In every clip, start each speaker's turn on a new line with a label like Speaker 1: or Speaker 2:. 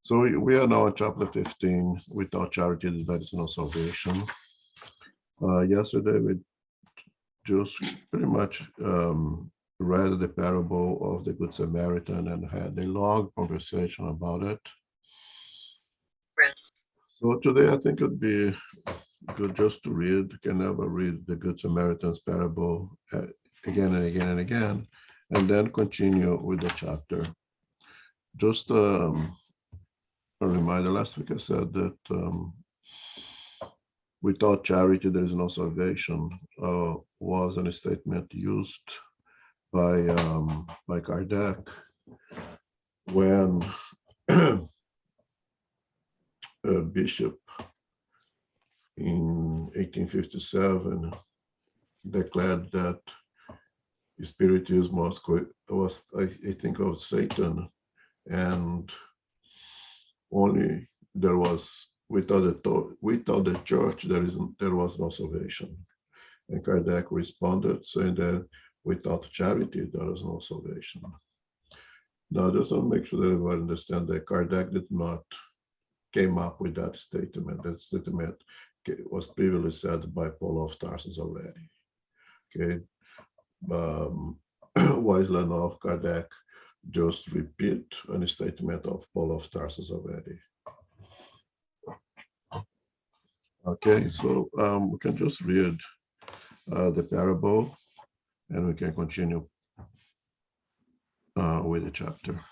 Speaker 1: So we are now at chapter 15. Without charity, there is no salvation. Yesterday, we just pretty much read the parable of the Good Samaritan and had a long conversation about it. So today, I think it would be good just to read. You can never read the Good Samaritan's parable again and again and again, and then continue with the chapter. Just a reminder, last week I said that without charity, there is no salvation, was a statement used by Kardec when a bishop in 1857 declared that Spiritism was I think, of Satan, and only there was without the church there was no salvation. And Kardec responded saying that without charity there is no salvation. Now, just to make sure that everyone understands that Kardec did not came up with that statement. That statement was previously said by Paul of Tarsus already. Okay, wisely enough, Kardec just repeat a statement of Paul of Tarsus already. Okay, so we can just read the parable, and we can continue with the chapter.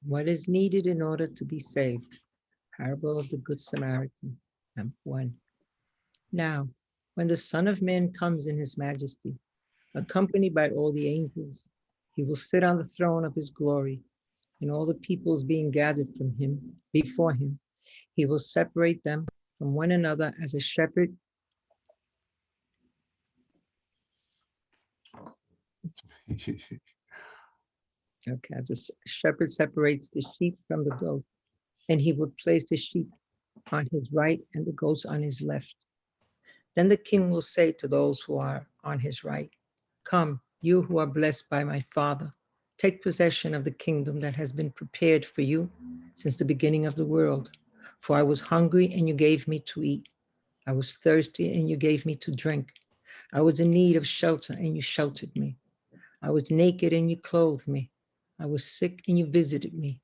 Speaker 2: What is needed in order to be saved? Parable of the Good Samaritan. Number 1. Now, when the Son of Man comes in his majesty, accompanied by all the angels, he will sit on the throne of his glory, and all the peoples being gathered from him, before him, he will separate them from one another as a shepherd as a shepherd separates the sheep from the goat, and he would place the sheep on his right and the goats on his left. Then the king will say to those who are on his right, "Come, you who are blessed by my Father, take possession of the kingdom that has been prepared for you since the beginning of the world. For I was hungry and you gave me to eat. I was thirsty and you gave me to drink. I was in need of shelter and you sheltered me. I was naked and you clothed me. I was sick and you visited me.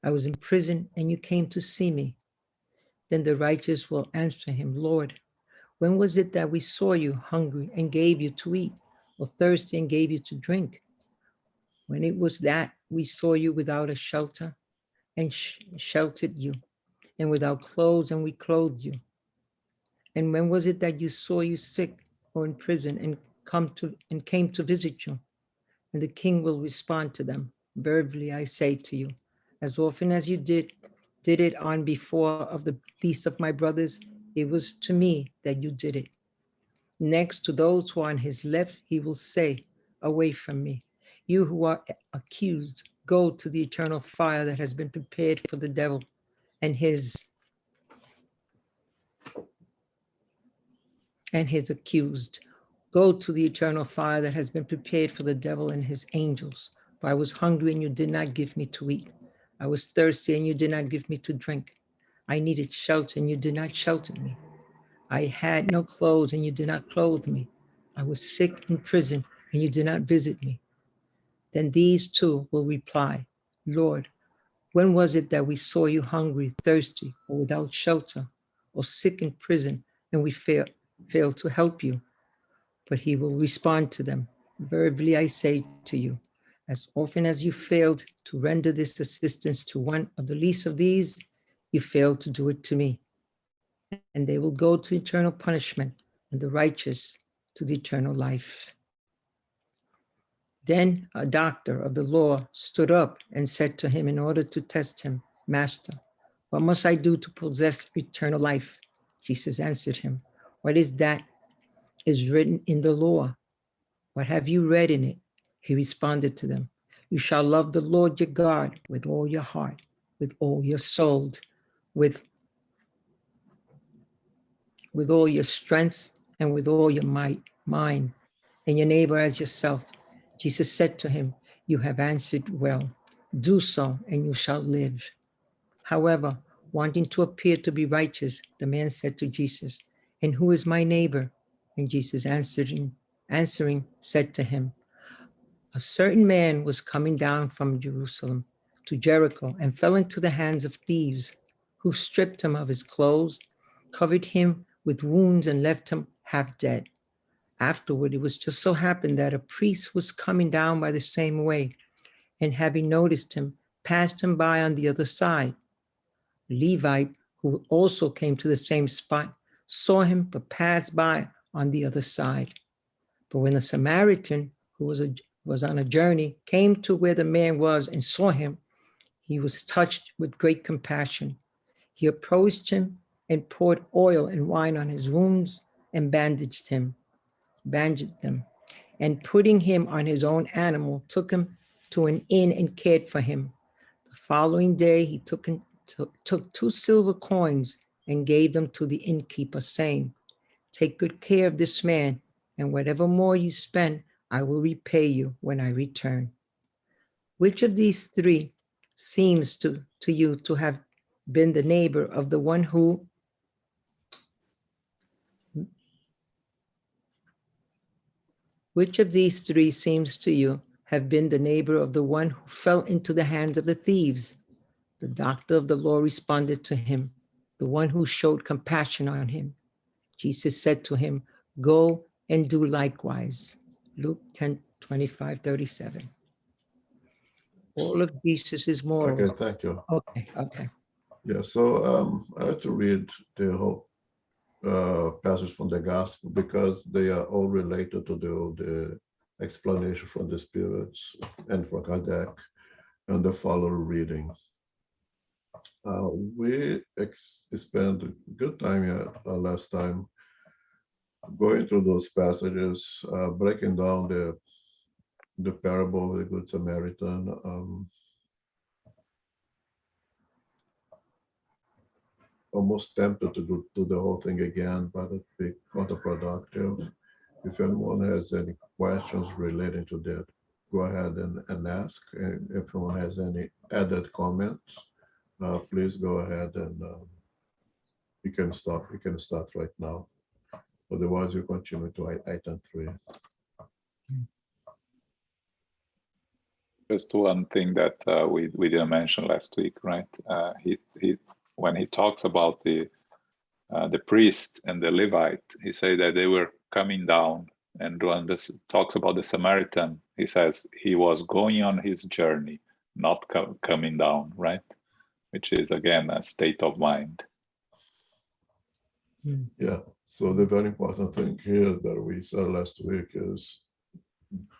Speaker 2: I was in prison and you came to see me." Then the righteous will answer him, "Lord, when was it that we saw you hungry and gave you to eat, or thirsty and gave you to drink? When it was that we saw you without a shelter and sheltered you, and without clothes and we clothed you? And when was it that you saw you sick or in prison and came to visit you?" And the king will respond to them, "Verily I say to you, as often as you did it on before of the least of my brothers, it was to me that you did it." Next, to those who are on his left, he will say, "Away from me, you who are accused, go to the eternal fire that has been prepared for the devil and his accused. Go to the eternal fire that has been prepared for the devil and his angels. For I was hungry and you did not give me to eat. I was thirsty and you did not give me to drink. I needed shelter and you did not shelter me. I had no clothes and you did not clothe me. I was sick in prison and you did not visit me." Then these two will reply, "Lord, when was it that we saw you hungry, thirsty, or without shelter, or sick in prison, and we failed to help you?" But he will respond to them, "Verily I say to you, as often as you failed to render this assistance to one of the least of these, you failed to do it to me." And they will go to eternal punishment, and the righteous to the eternal life. Then a doctor of the law stood up and said to him in order to test him, "Master, what must I do to possess eternal life?" Jesus answered him, "What is that is written in the law? What have you read in it?" He responded to them, "You shall love the Lord your God with all your heart, with all your soul, with all your strength, and with all your mind, and your neighbor as yourself." Jesus said to him, You have answered well. Do so, and you shall live. However, wanting to appear to be righteous, the man said to Jesus, and who is my neighbor? And Jesus answering said to him, a certain man was coming down from Jerusalem to Jericho and fell into the hands of thieves, who stripped him of his clothes, covered him with wounds, and left him half dead. Afterward, it was just so happened that a priest was coming down by the same way, and having noticed him, passed him by on the other side. A Levite, who also came to the same spot, saw him, but passed by on the other side. But when the Samaritan, who was on a journey, came to where the man was and saw him, he was touched with great compassion. He approached him and poured oil and wine on his wounds and bandaged them, and putting him on his own animal, took him to an inn and cared for him. The following day, he took 2 silver coins and gave them to the innkeeper, saying, take good care of this man, and whatever more you spend, I will repay you when I return. Which of these three seems to you to have been the neighbor of the one who Which of these three seems to you have been the neighbor of the one who fell into the hands of the thieves? The doctor of the law responded to him, the one who showed compassion on him. Jesus said to him, go and do likewise. Luke 10:25-37. All of Jesus's morals.
Speaker 1: Okay, thank you.
Speaker 2: Okay.
Speaker 1: Yeah, so I like to read the whole passage from the gospel because they are all related to the explanation from the spirits and from Kardec and the following reading. We spent a good time here last time going through those passages, breaking down the parable of the Good Samaritan. Almost tempted to do the whole thing again, but it'd be counterproductive. If anyone has any questions relating to that, go ahead and ask. And if anyone has any added comments, please go ahead and you can start. We can start right now. Otherwise, you continue to item 3.
Speaker 3: Just one thing that we didn't mention last week, right? He when he talks about the priest and the Levite, he said that they were coming down, and when this talks about the Samaritan, he says he was going on his journey, not coming down, right? Which is again a state of mind.
Speaker 1: Yeah. So the very important thing here that we said last week is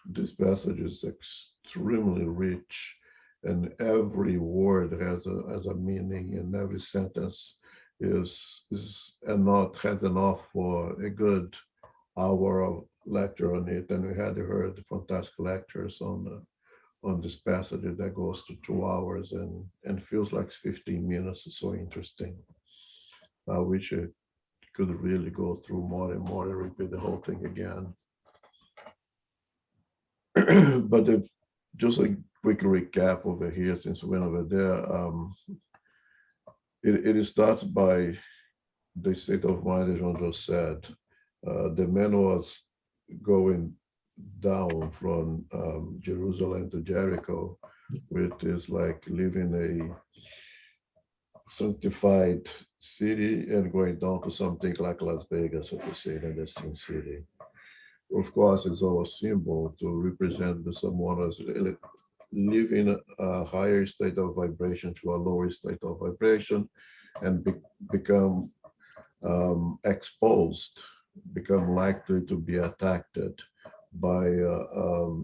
Speaker 1: this passage is extremely rich, and every word has a meaning, and every sentence is has enough for a good hour of lecture on it. And we had heard fantastic lectures on this passage that goes to 2 hours and feels like 15 minutes. It's so interesting. I wish it could really go through more and more and repeat the whole thing again. But just a quick recap over here, since we went over there, it starts by the state of mind, as John just said. The man was going down from Jerusalem to Jericho, which is like living a sanctified city and going down to something like Las Vegas, so to say, in the Sin City. Of course, it's all a symbol to represent the someone as living a higher state of vibration to a lower state of vibration, and become exposed, become likely to be attacked by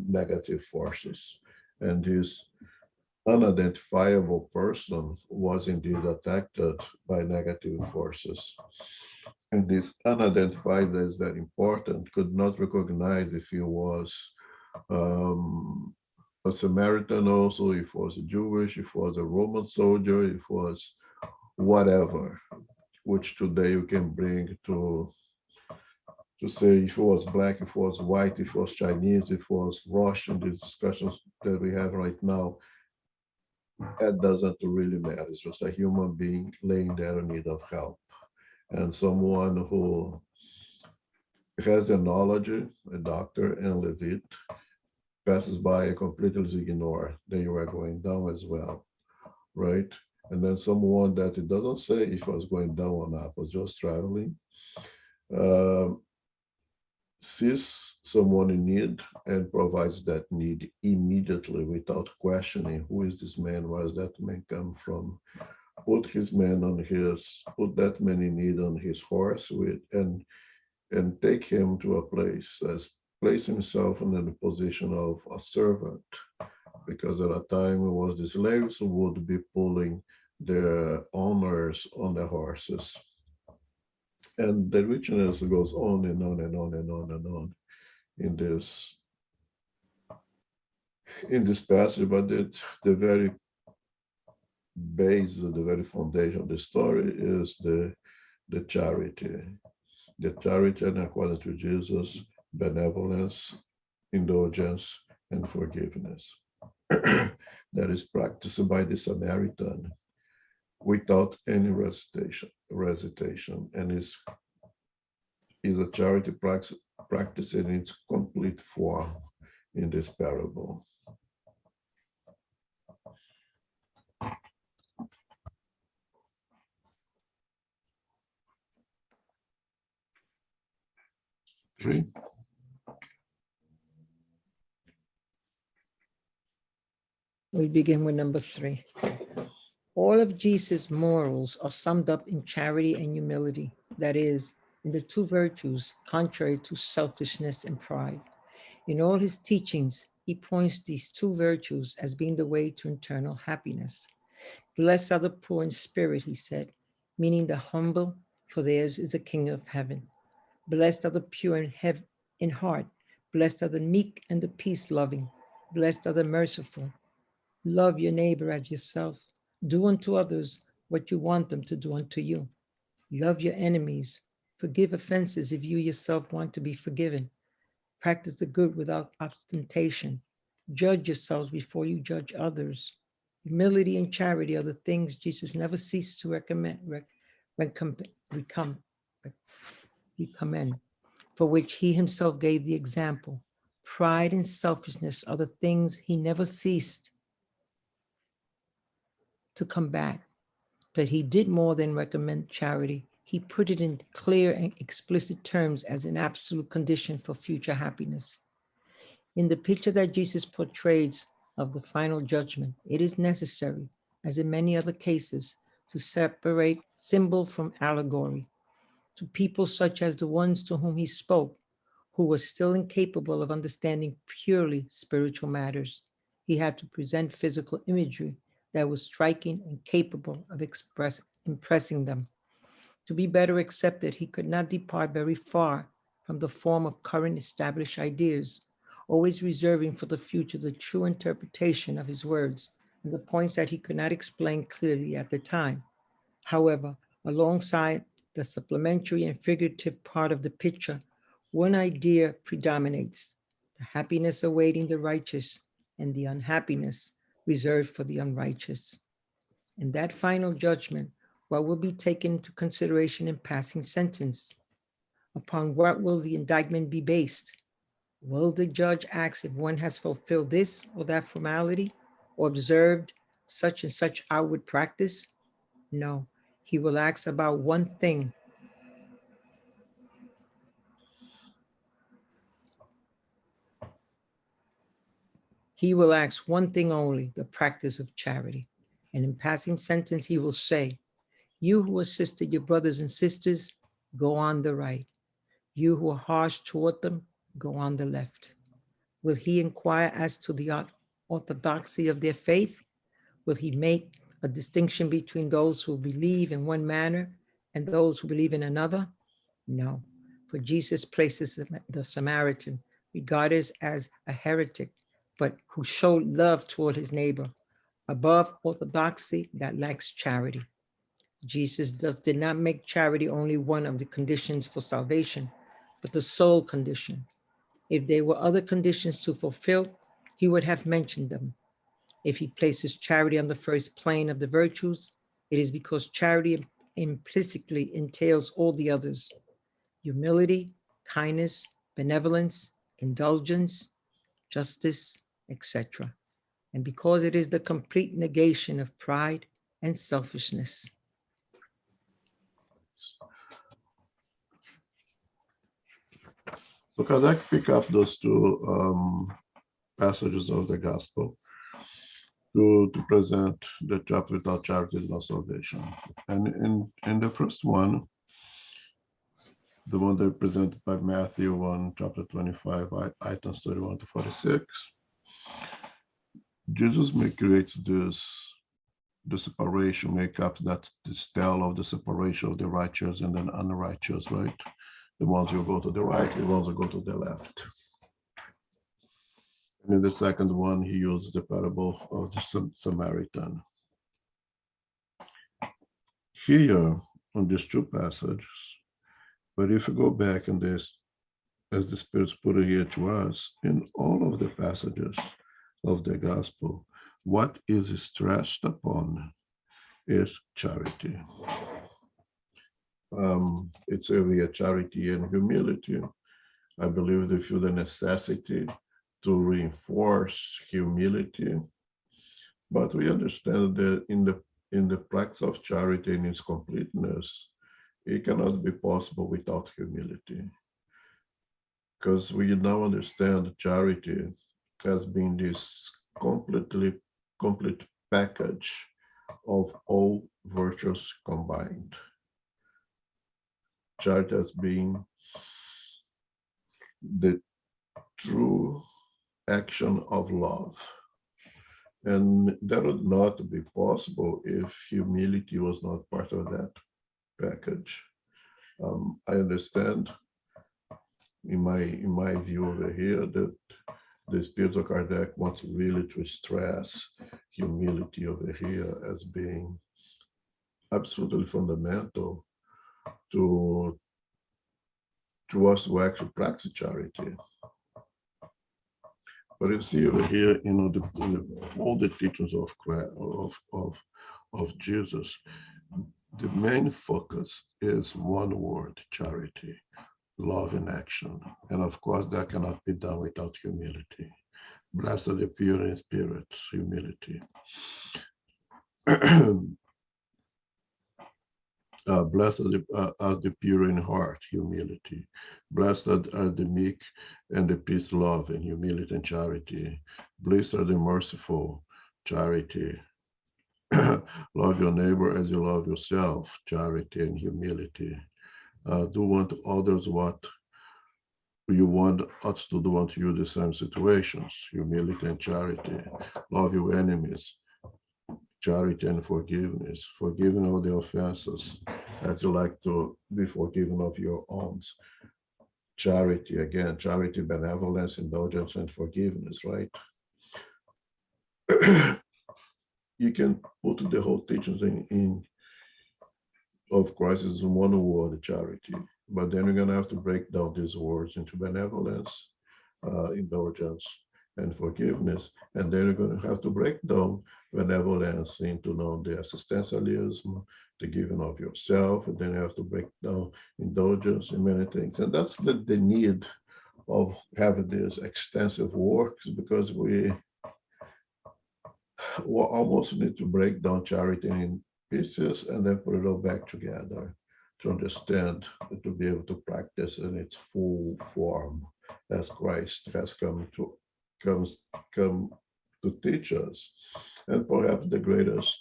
Speaker 1: negative forces. And this unidentifiable person was indeed attacked by negative forces. And this unidentified, that is very important, could not recognize if he was a Samaritan also, if was a Jewish, if was a Roman soldier, if was whatever, which today you can bring to to say if it was black, if it was white, if it was Chinese, if it was Russian, these discussions that we have right now, that doesn't really matter. It's just a human being laying there in need of help. And someone who has the knowledge, a doctor and Levite, passes by and completely ignore, then you are going down as well, right? And then someone that it doesn't say if I was going down or not, was just traveling, sees someone in need and provides that need immediately without questioning who is this man, where does that man come from, put that man in need on his horse with and take him to a place, place himself in the position of a servant, because at a time it was the slaves who would be pulling their owners on their horses. And the richness goes on and on and on and on and on in this passage, but the very base, the very foundation of the story is the charity. The charity, and according to Jesus, benevolence, indulgence, and forgiveness that is practiced by the Samaritan without any recitation, and is a charity practice in its complete form in this parable. Three.
Speaker 2: We begin with number 3. All of Jesus' morals are summed up in charity and humility, that is, in the 2 virtues contrary to selfishness and pride. In all his teachings, he points these 2 virtues as being the way to eternal happiness. Blessed are the poor in spirit, he said, meaning the humble, for theirs is the kingdom of heaven. Blessed are the pure in heart. Blessed are the meek and the peace-loving. Blessed are the merciful. Love your neighbor as yourself. Do unto others what you want them to do unto you. Love your enemies. Forgive offenses if you yourself want to be forgiven. Practice the good without ostentation. Judge yourselves before you judge others. Humility and charity are the things Jesus never ceased to recommend, for which he himself gave the example. Pride and selfishness are the things he never ceased to combat. But he did more than recommend charity. He put it in clear and explicit terms as an absolute condition for future happiness. In the picture that Jesus portrays of the final judgment, it is necessary, as in many other cases, to separate symbol from allegory. To people such as the ones to whom he spoke, who were still incapable of understanding purely spiritual matters, he had to present physical imagery that was striking and capable of impressing them. To be better accepted, he could not depart very far from the form of current established ideas, always reserving for the future the true interpretation of his words and the points that he could not explain clearly at the time. However, alongside the supplementary and figurative part of the picture, one idea predominates: the happiness awaiting the righteous and the unhappiness reserved for the unrighteous. In that final judgment, what will be taken into consideration in passing sentence? Upon what will the indictment be based? Will the judge ask if one has fulfilled this or that formality or observed such and such outward practice? No, he will ask about one thing. He will ask one thing only, the practice of charity. And in passing sentence, he will say, you who assisted your brothers and sisters, go on the right. You who are harsh toward them, go on the left. Will he inquire as to the orthodoxy of their faith? Will he make a distinction between those who believe in one manner and those who believe in another? No, for Jesus places the Samaritan, regarded as a heretic, but who showed love toward his neighbor, above orthodoxy that lacks charity. Jesus did not make charity only one of the conditions for salvation, but the sole condition. If there were other conditions to fulfill, he would have mentioned them. If he places charity on the first plane of the virtues, it is because charity implicitly entails all the others: humility, kindness, benevolence, indulgence, justice, etc. And because it is the complete negation of pride and selfishness.
Speaker 1: So Kardec pick up those two passages of the gospel to present the chapter without charity is no salvation. And in the first one, the one that presented by Matthew 1, chapter 25, items 31 to 46, Jesus creates the separation, make up that the style of the separation of the righteous and the unrighteous, right? The ones who go to the right, the ones who go to the left. And in the second one, he used the parable of the Samaritan. Here, on these two passages, but if you go back in this, as the Spirit's put it here to us, in all of the passages of the gospel, what is stressed upon is charity. It's area charity and humility. I believe they feel the necessity to reinforce humility, but we understand that in the practice of charity in its completeness, it cannot be possible without humility, because we now understand charity as being this complete package of all virtues combined. Charity as being the true action of love. And that would not be possible if humility was not part of that package. I understand in my view over here that the Spirit of Kardec wants really to stress humility over here as being absolutely fundamental to us to actually practice charity. But you see over here, all the teachings of Jesus, the main focus is one word: charity, love in action. And of course, that cannot be done without humility. Blessed are the pure in spirit, humility. Blessed are the pure in heart, humility. Blessed are the meek and the peace, love, and humility and charity. Blessed are the merciful, charity. Love your neighbor as you love yourself, charity and humility. Do unto others what you want us to do unto you, the same situations, humility and charity. Love your enemies, charity and forgiveness, forgiving all the offenses as you like to be forgiven of your own. Charity, again, charity, benevolence, indulgence, and forgiveness, right? You can put the whole teachings in of Christ is one word, charity, but then you're going to have to break down these words into benevolence, indulgence, and forgiveness. And then you're going to have to break down benevolence into the existentialism, the giving of yourself, and then you have to break down indulgence in many things. And that's the need of having these extensive works, because we almost need to break down charity in pieces and then put it all back together to understand, to be able to practice in its full form as Christ has come to teach us. And perhaps the greatest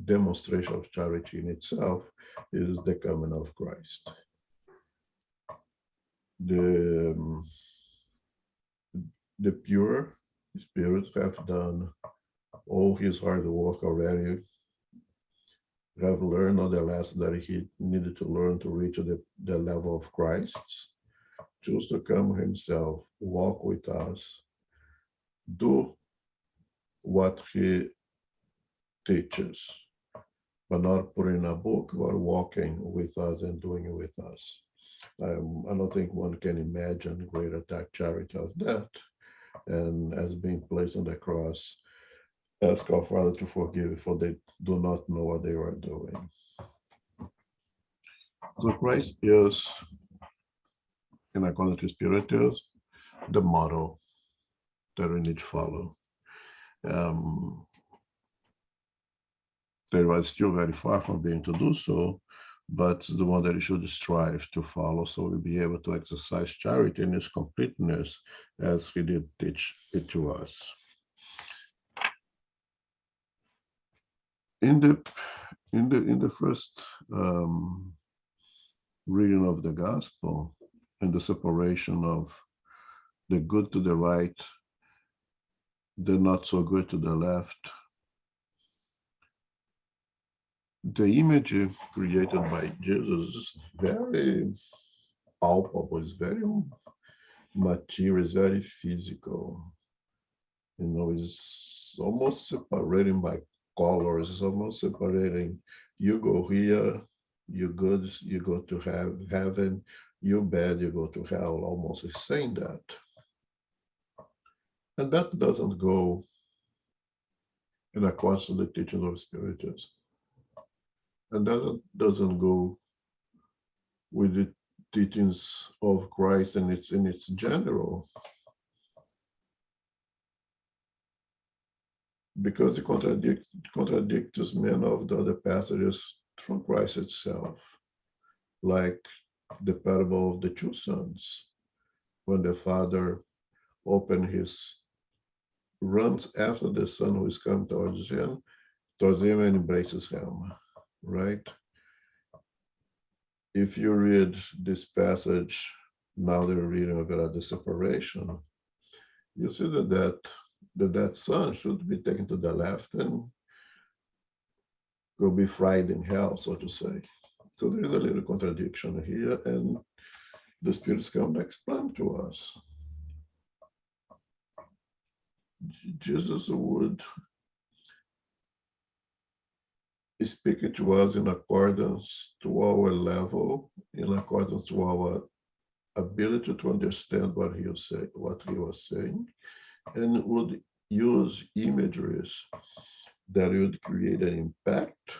Speaker 1: demonstration of charity in itself is the coming of Christ. The pure spirits have done all his hard work already, have learned all the lessons that he needed to learn to reach the level of Christ, choose to come himself, walk with us, do what he teaches, but not put in a book, but walking with us and doing it with us. I don't think one can imagine greater charity of that. And as being placed on the cross, ask our Father to forgive, for they do not know what they are doing. So Christ is, in accordance to Spiritism, the model that we need to follow. They are still very far from being to do so, but the one that we should strive to follow, so we'll be able to exercise charity in its completeness as he did teach it to us. In the first reading of the gospel, and the separation of the good to the right, the not so good to the left, the image created by Jesus is very palpable, it's very material, it's very physical. You know, it's almost separating by colors, it's almost separating, you go here, you good, you go to heaven, you bad, you go to hell, almost is saying that. And that doesn't go in accordance with the teachings of Spiritism. And doesn't go with the teachings of Christ and its general, because it contradicts many of the other passages from Christ itself, like the parable of the two sons, when the father runs after the son who is come towards him and embraces him, right? If you read this passage, now they're reading about the separation, you see that son should be taken to the left and will be fried in hell, so to say. So there is a little contradiction here, and the spirits come to explain to us. Jesus would speak to us in accordance to our level, in accordance to our ability to understand what he was saying, and would use imageries that would create an impact,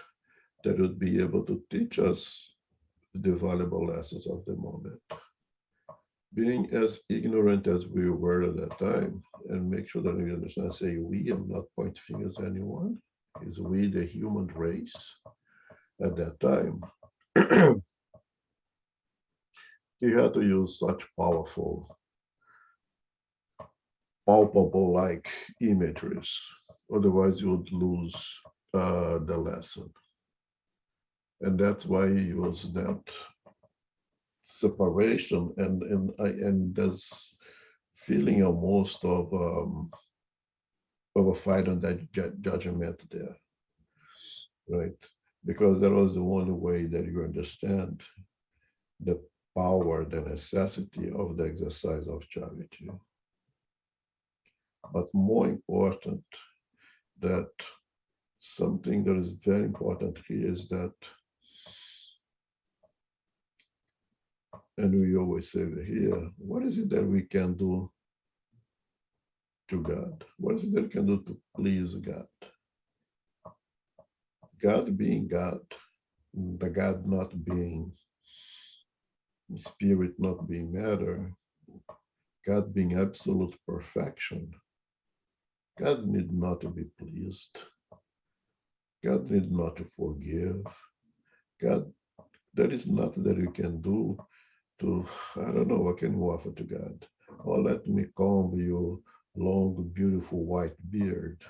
Speaker 1: that would be able to teach us the valuable lessons of the moment. Being as ignorant as we were at that time, and make sure that we understand, I say we, I'm not pointing fingers at anyone, is we, the human race at that time. He had to use such powerful, palpable like imageries, otherwise you would lose the lesson. And that's why he used that separation and this feeling almost of a fight on that judgment there, right? Because that was the only way that you understand the power, the necessity of the exercise of charity. But more important, that something that is very important here is that, and we always say here, what is it that we can do to God? What is it that we can do to please God? God being God, the God not being spirit, not being matter, God being absolute perfection. God need not to be pleased. God need not to forgive. God, there is nothing that you can do to, I don't know, what can you offer to God? Or let me comb your long, beautiful white beard.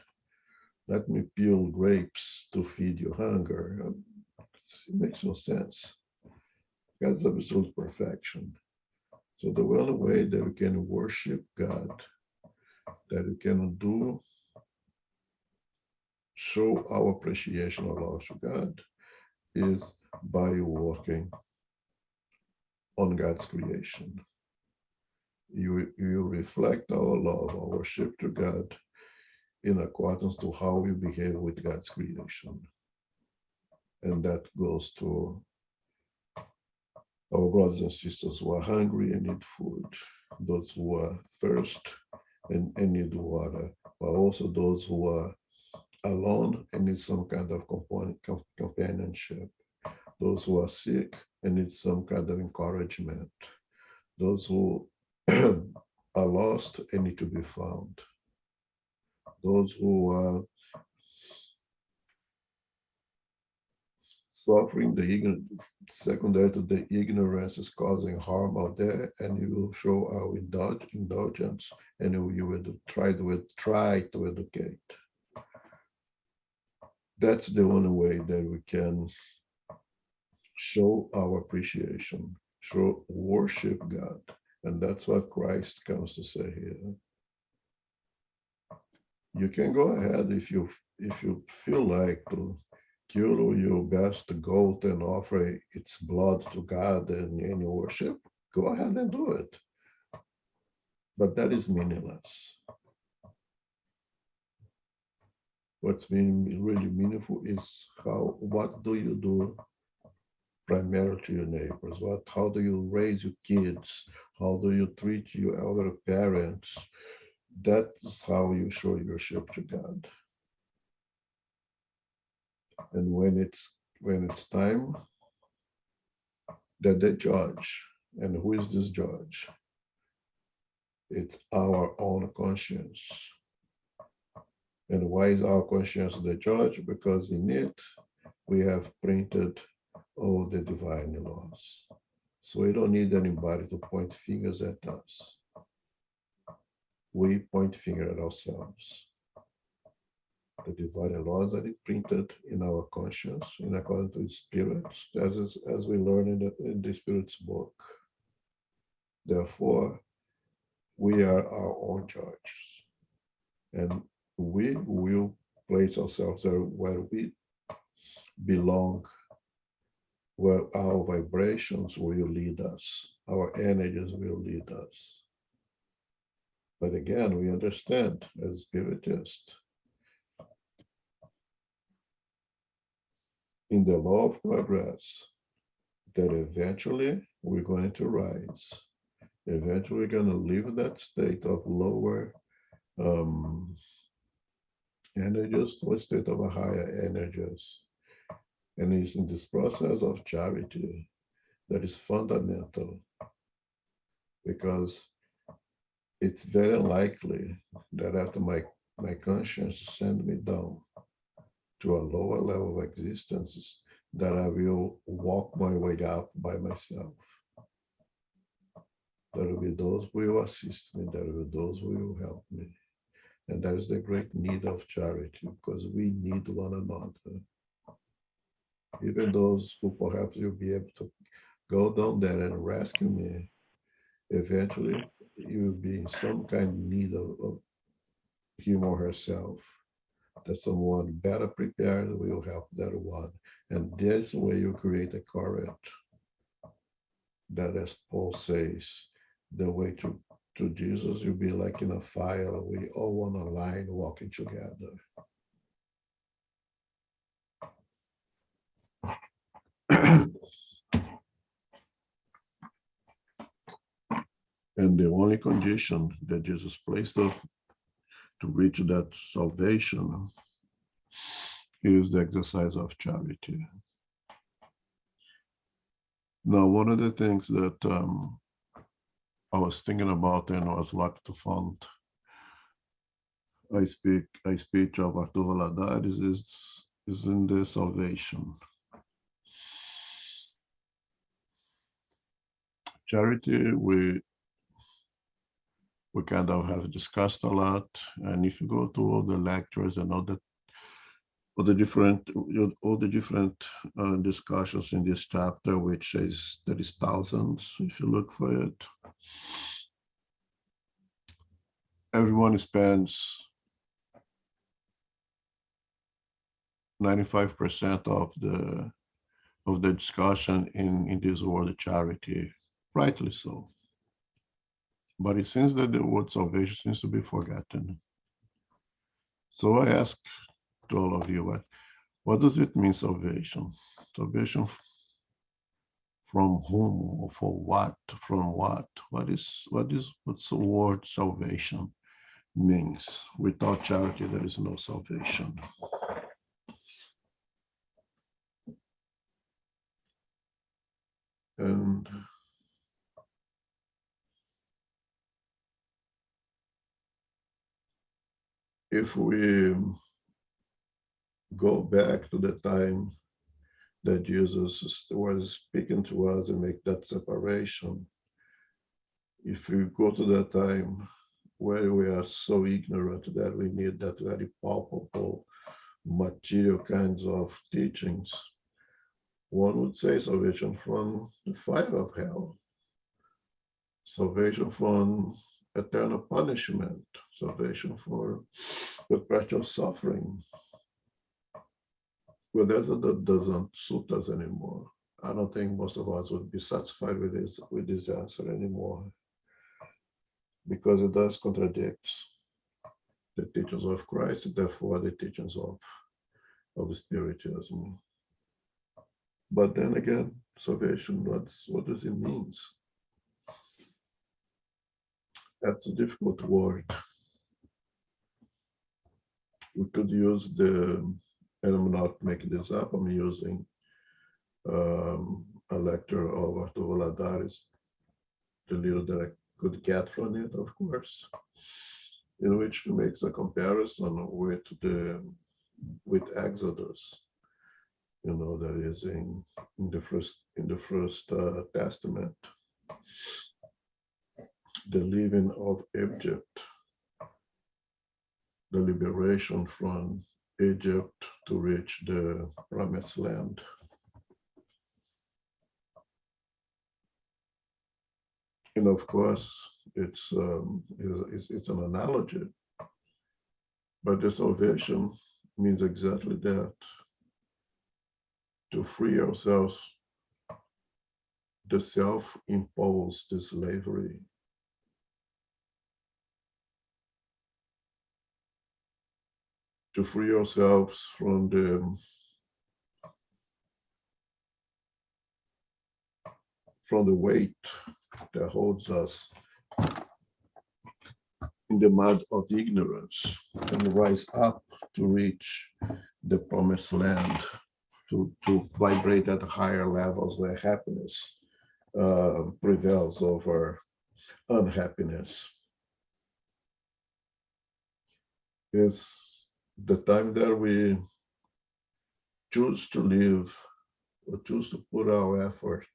Speaker 1: Let me peel grapes to feed your hunger. It makes no sense. God's absolute perfection. So the only way that we can worship God, that we can show our appreciation of love to God, is by working on God's creation. You reflect our love, our worship to God in accordance to how we behave with God's creation. And that goes to our brothers and sisters who are hungry and need food, those who are thirst and need water, but also those who are alone and need some kind of companionship, those who are sick and need some kind of encouragement, those who are lost and need to be found, those who are suffering the ignorance, secondary to the ignorance is causing harm out there, and you will show our indulgence, and you will try to educate. That's the only way that we can show our appreciation, show worship God, and that's what Christ comes to say here. You can go ahead if you feel like to kill your best goat and offer its blood to God in your worship, go ahead and do it. But that is meaningless. What's really meaningful is what do you do primarily to your neighbors? How do you raise your kids? How do you treat your elder parents? That's how you show worship to God. And when it's time that they judge, and who is this judge? It's our own conscience. And why is our conscience the judge? Because in it we have printed all the divine laws. So we don't need anybody to point fingers at us. We point finger at ourselves. The divine laws are printed in our conscience in accordance to the Spirit, as we learn in the Spirit's book. Therefore, we are our own judges, and we will place ourselves there where we belong, where our vibrations will lead us, our energies will lead us. But again, we understand as spiritists, in the law of progress, that eventually we're going to rise. Eventually, we're going to leave that state of lower energies to a state of a higher energies. And it's in this process of charity that is fundamental, because it's very likely that after my conscience send me down to a lower level of existence, that I will walk my way up by myself. There will be those who will assist me, there will be those who will help me. And that is the great need of charity, because we need one another. Even those who perhaps will be able to go down there and rescue me, eventually you will be in some kind of need of him or herself, that someone better prepared will help that one. And this way you create a current that, as Paul says, the way to Jesus, you'll be like in a fire. We all on a line walking together. And the only condition that Jesus placed us to reach that salvation is the exercise of charity. Now, one of the things that I was thinking about and was lucky to find a speech of Arthur Valadares is in the salvation. Charity, we kind of have discussed a lot, and if you go to all the lectures and all the different discussions in this chapter, which is there is thousands if you look for it, everyone spends 95% of the discussion in this word of charity, rightly so. But it seems that the word salvation seems to be forgotten. So I ask to all of you, what does it mean, salvation? Salvation from whom or for what, from what? What's the word salvation means? Without charity, there is no salvation. And if we go back to the time that Jesus was speaking to us and make that separation, if we go to that time where we are so ignorant that we need that very palpable material kinds of teachings, one would say salvation from the fire of hell, salvation from eternal punishment, salvation for perpetual suffering. Well, that doesn't suit us anymore. I don't think most of us would be satisfied with this answer anymore, because it does contradict the teachings of Christ, and therefore the teachings of Spiritism. But then again, salvation, what does it mean? That's a difficult word. We could use and I'm not making this up, I'm using a lecture of Arthur Valladares, the little that I could get from it, of course, in which he makes a comparison with Exodus, that is in the first Testament, the leaving of Egypt, the liberation from Egypt to reach the promised land. And of course, it's an analogy, but the salvation means exactly that: to free ourselves, the self-imposed slavery. To free ourselves from the weight that holds us in the mud of ignorance, and rise up to reach the promised land, to vibrate at higher levels where happiness prevails over unhappiness. Is the time that we choose to live, or choose to put our effort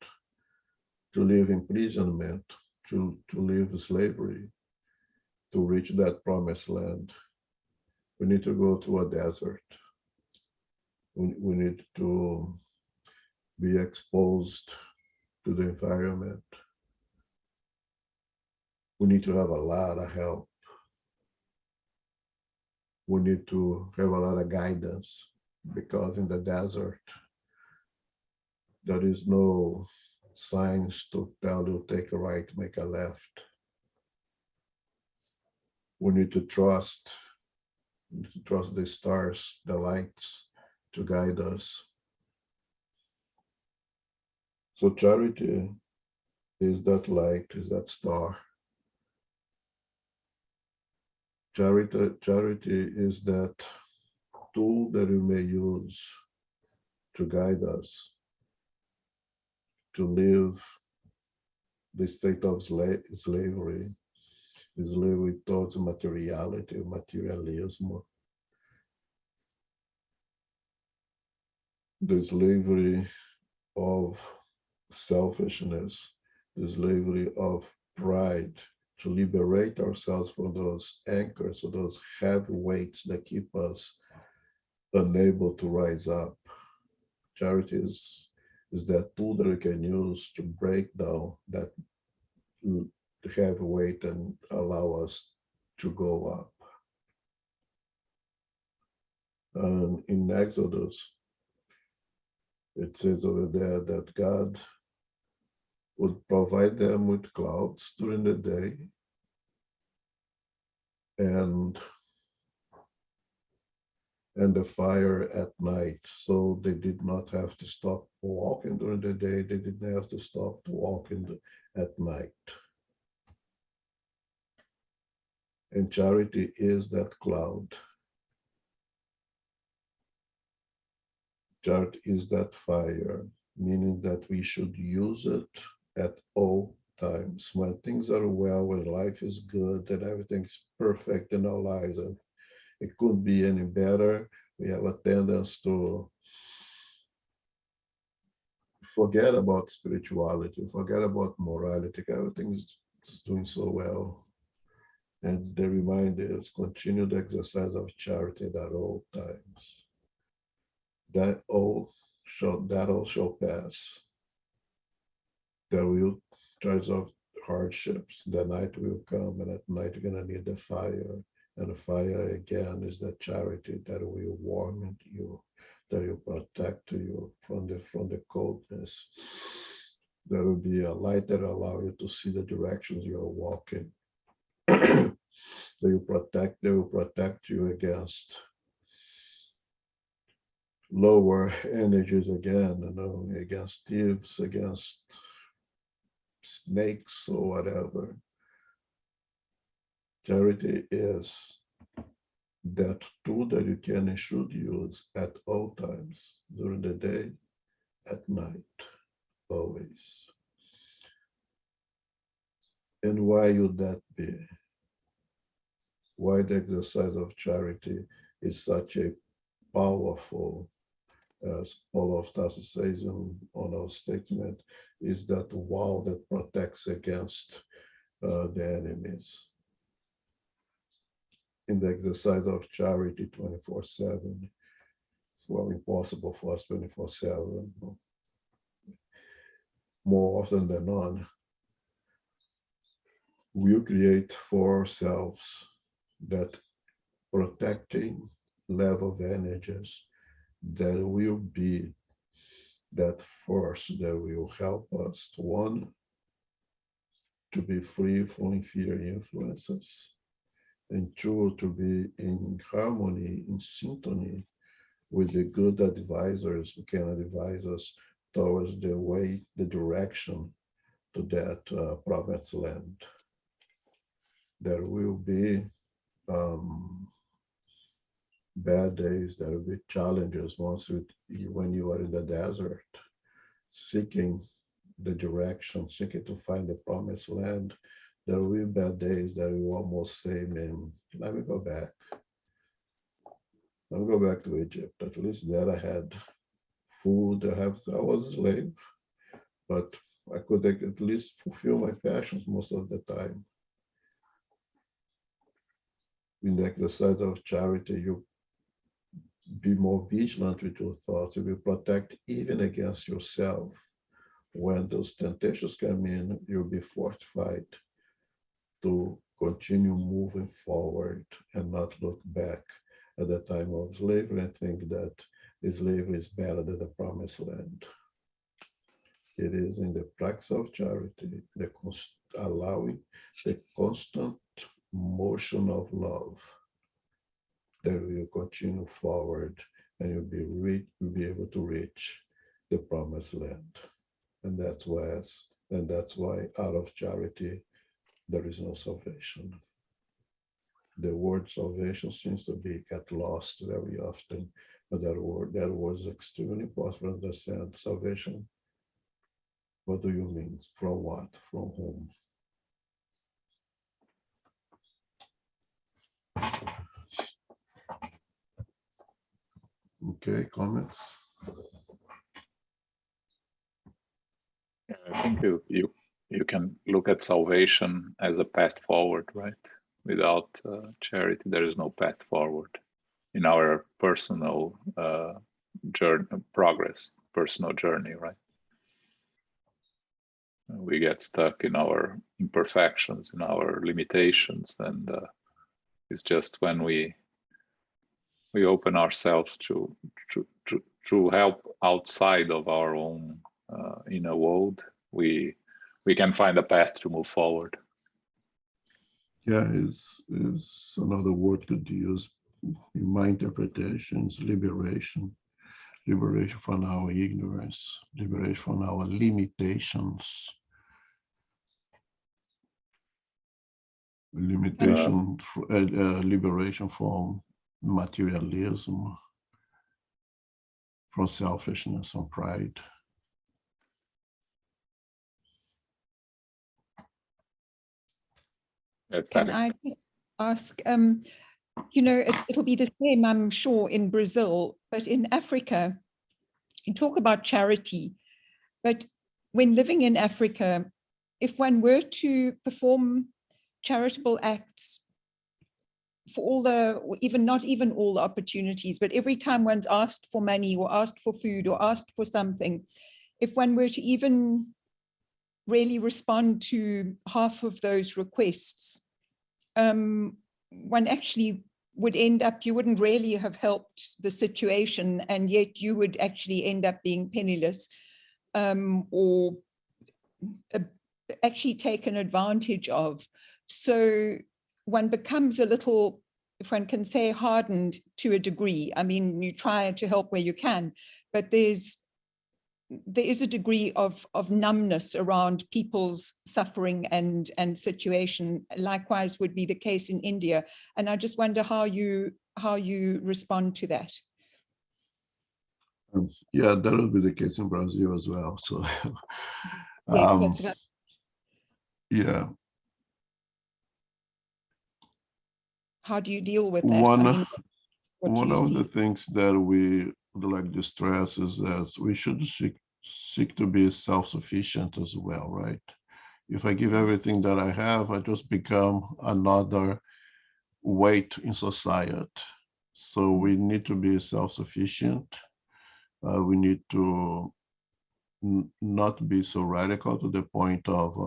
Speaker 1: to live imprisonment, to live slavery, to reach that promised land. We need to go to a desert. We need to be exposed to the environment. We need to have a lot of help. We need to have a lot of guidance, because in the desert, there is no signs to tell you take a right, make a left. We need to trust the stars, the lights, to guide us. So charity is that light, is that star. Charity is that tool that we may use to guide us to live the state of slavery towards materiality, materialism, the slavery of selfishness, the slavery of pride, to liberate ourselves from those anchors or those heavy weights that keep us unable to rise up. Charity is that tool that we can use to break down that heavy weight and allow us to go up. And in Exodus, it says over there that God would provide them with clouds during the day, and and the fire at night. So they did not have to stop walking during the day. They didn't have to stop walking at night. And charity is that cloud. Charity is that fire, meaning that we should use it at all times. When things are well, when life is good, and everything's perfect in our lives, and it couldn't be any better, we have a tendency to forget about spirituality, forget about morality. Everything is doing so well. And the reminder is continue the exercise of charity at all times. That all shall pass. There will times of hardships. The night will come, and at night you're gonna need the fire. And the fire again is the charity that will warm you, that will protect you from the coldness. There will be a light that allow you to see the directions you are walking. They will protect you against lower energies again, against thieves, against snakes or whatever. Charity is that tool that you can and should use at all times, during the day, at night, always. And why would that be? Why the exercise of charity is such a powerful, as Paul of Tarsus says on our statement, is that wall that protects against the enemies. In the exercise of charity 24/7, it's well impossible for us 24/7. More often than not, we create for ourselves that protecting level of energies that will be that force that will help us to, one, to be free from inferior influences, and two, to be in harmony, in synchrony with the good advisors who can advise us towards the way, the direction to that promised land. There will be bad days, there will be challenges when you are in the desert, seeking the direction, seeking to find the promised land. There will be bad days that you almost say, man, let me go back. Let me go back to Egypt. At least there I had food, I was a slave, but I could at least fulfill my passions most of the time. In the exercise of charity, you be more vigilant with your thoughts. You will protect even against yourself. When those temptations come in, you'll be fortified to continue moving forward and not look back at the time of slavery and think that slavery is better than the promised land. It is in the practice of charity, allowing the constant motion of love that will continue forward, and you'll be able to reach the promised land. And that's why out of charity there is no salvation. The word salvation seems to get lost very often, but that was extremely important to understand. Salvation, what do you mean? From what? From whom? Okay, comments?
Speaker 3: I think you can look at salvation as a path forward, right? Without charity, there is no path forward in our personal journey, progress, personal journey, right? We get stuck in our imperfections, in our limitations, and it's just when we open ourselves to help outside of our own inner world, we can find a path to move forward.
Speaker 1: Yeah, is another word could use in my interpretations, liberation from our ignorance, liberation from our limitations, liberation from materialism, from selfishness and pride.
Speaker 4: Can I just ask, it'll be the same, I'm sure, in Brazil, but in Africa, you talk about charity, but when living in Africa, if one were to perform charitable acts for all the, not even all the opportunities, but every time one's asked for money or asked for food or asked for something, if one were to even really respond to half of those requests, one actually would end up, you wouldn't really have helped the situation, and yet you would actually end up being penniless, or actually taken advantage of. So one becomes a little, if one can say, hardened to a degree. I mean, you try to help where you can, but there is a degree of numbness around people's suffering and situation. Likewise would be the case in India. And I just wonder how you respond to that.
Speaker 1: Yeah, that will be the case in Brazil as well. So,
Speaker 4: yes, that's what
Speaker 1: yeah.
Speaker 4: How do you deal with that?
Speaker 1: One of the things that we would like to stress is that we should seek to be self-sufficient as well, right? If I give everything that I have, I just become another weight in society. So we need to be self-sufficient. We need to not be so radical to the point of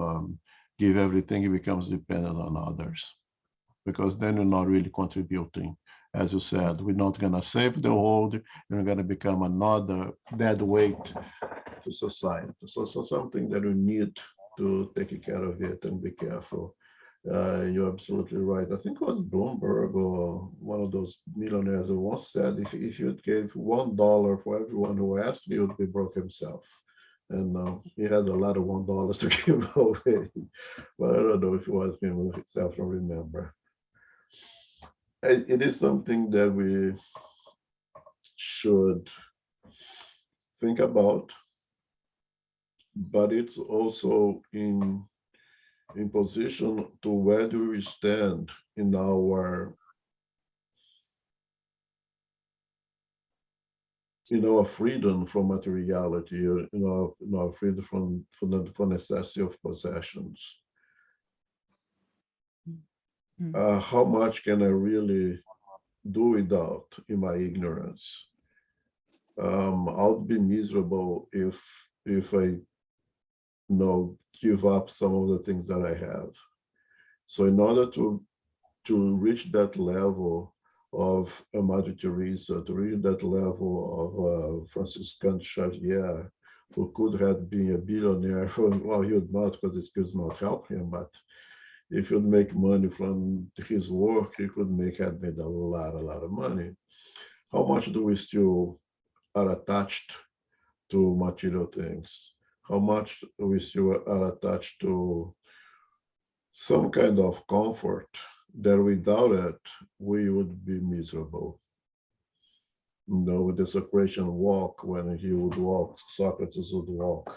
Speaker 1: give everything, it becomes dependent on others, because then you're not really contributing. As you said, we're not going to save the world, you're going to become another dead weight to society. So something that we need to take care of it and be careful. You're absolutely right. I think it was Bloomberg or one of those millionaires who once said, if you gave $1 for everyone who asked, he would be broke himself. And he has a lot of $1 to give away. But I don't know if it was him himself, I don't remember. It is something that we should think about, but it's also in position to where do we stand in our freedom from materiality, our freedom from necessity of possessions. How much can I really do without in my ignorance? I'll be miserable if I give up some of the things that I have. So in order to reach that level of Mother Teresa, to reach that level of Franciscan Xavier, who could have been a billionaire, well, he would not, because his skills not help him, but if he would make money from his work, he could have made a lot of money. How much do we still are attached to material things? How much we still are attached to some kind of comfort that without it, we would be miserable? With the Socratian walk, when he would walk, Socrates would walk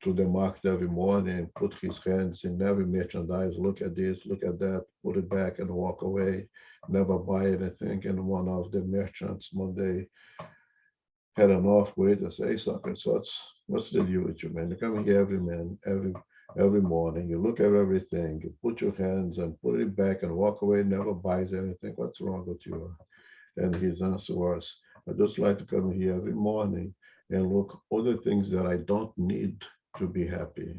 Speaker 1: to the market every morning, put his hands in every merchandise, look at this, look at that, put it back and walk away, never buy anything. And one of the merchants one day had an off with and say, hey, Socrates, what's the deal with you, man? You come here every morning, you look at everything, you put your hands and put it back and walk away, never buys anything. What's wrong with you? And his answer was, I just like to come here every morning and look all the things that I don't need to be happy.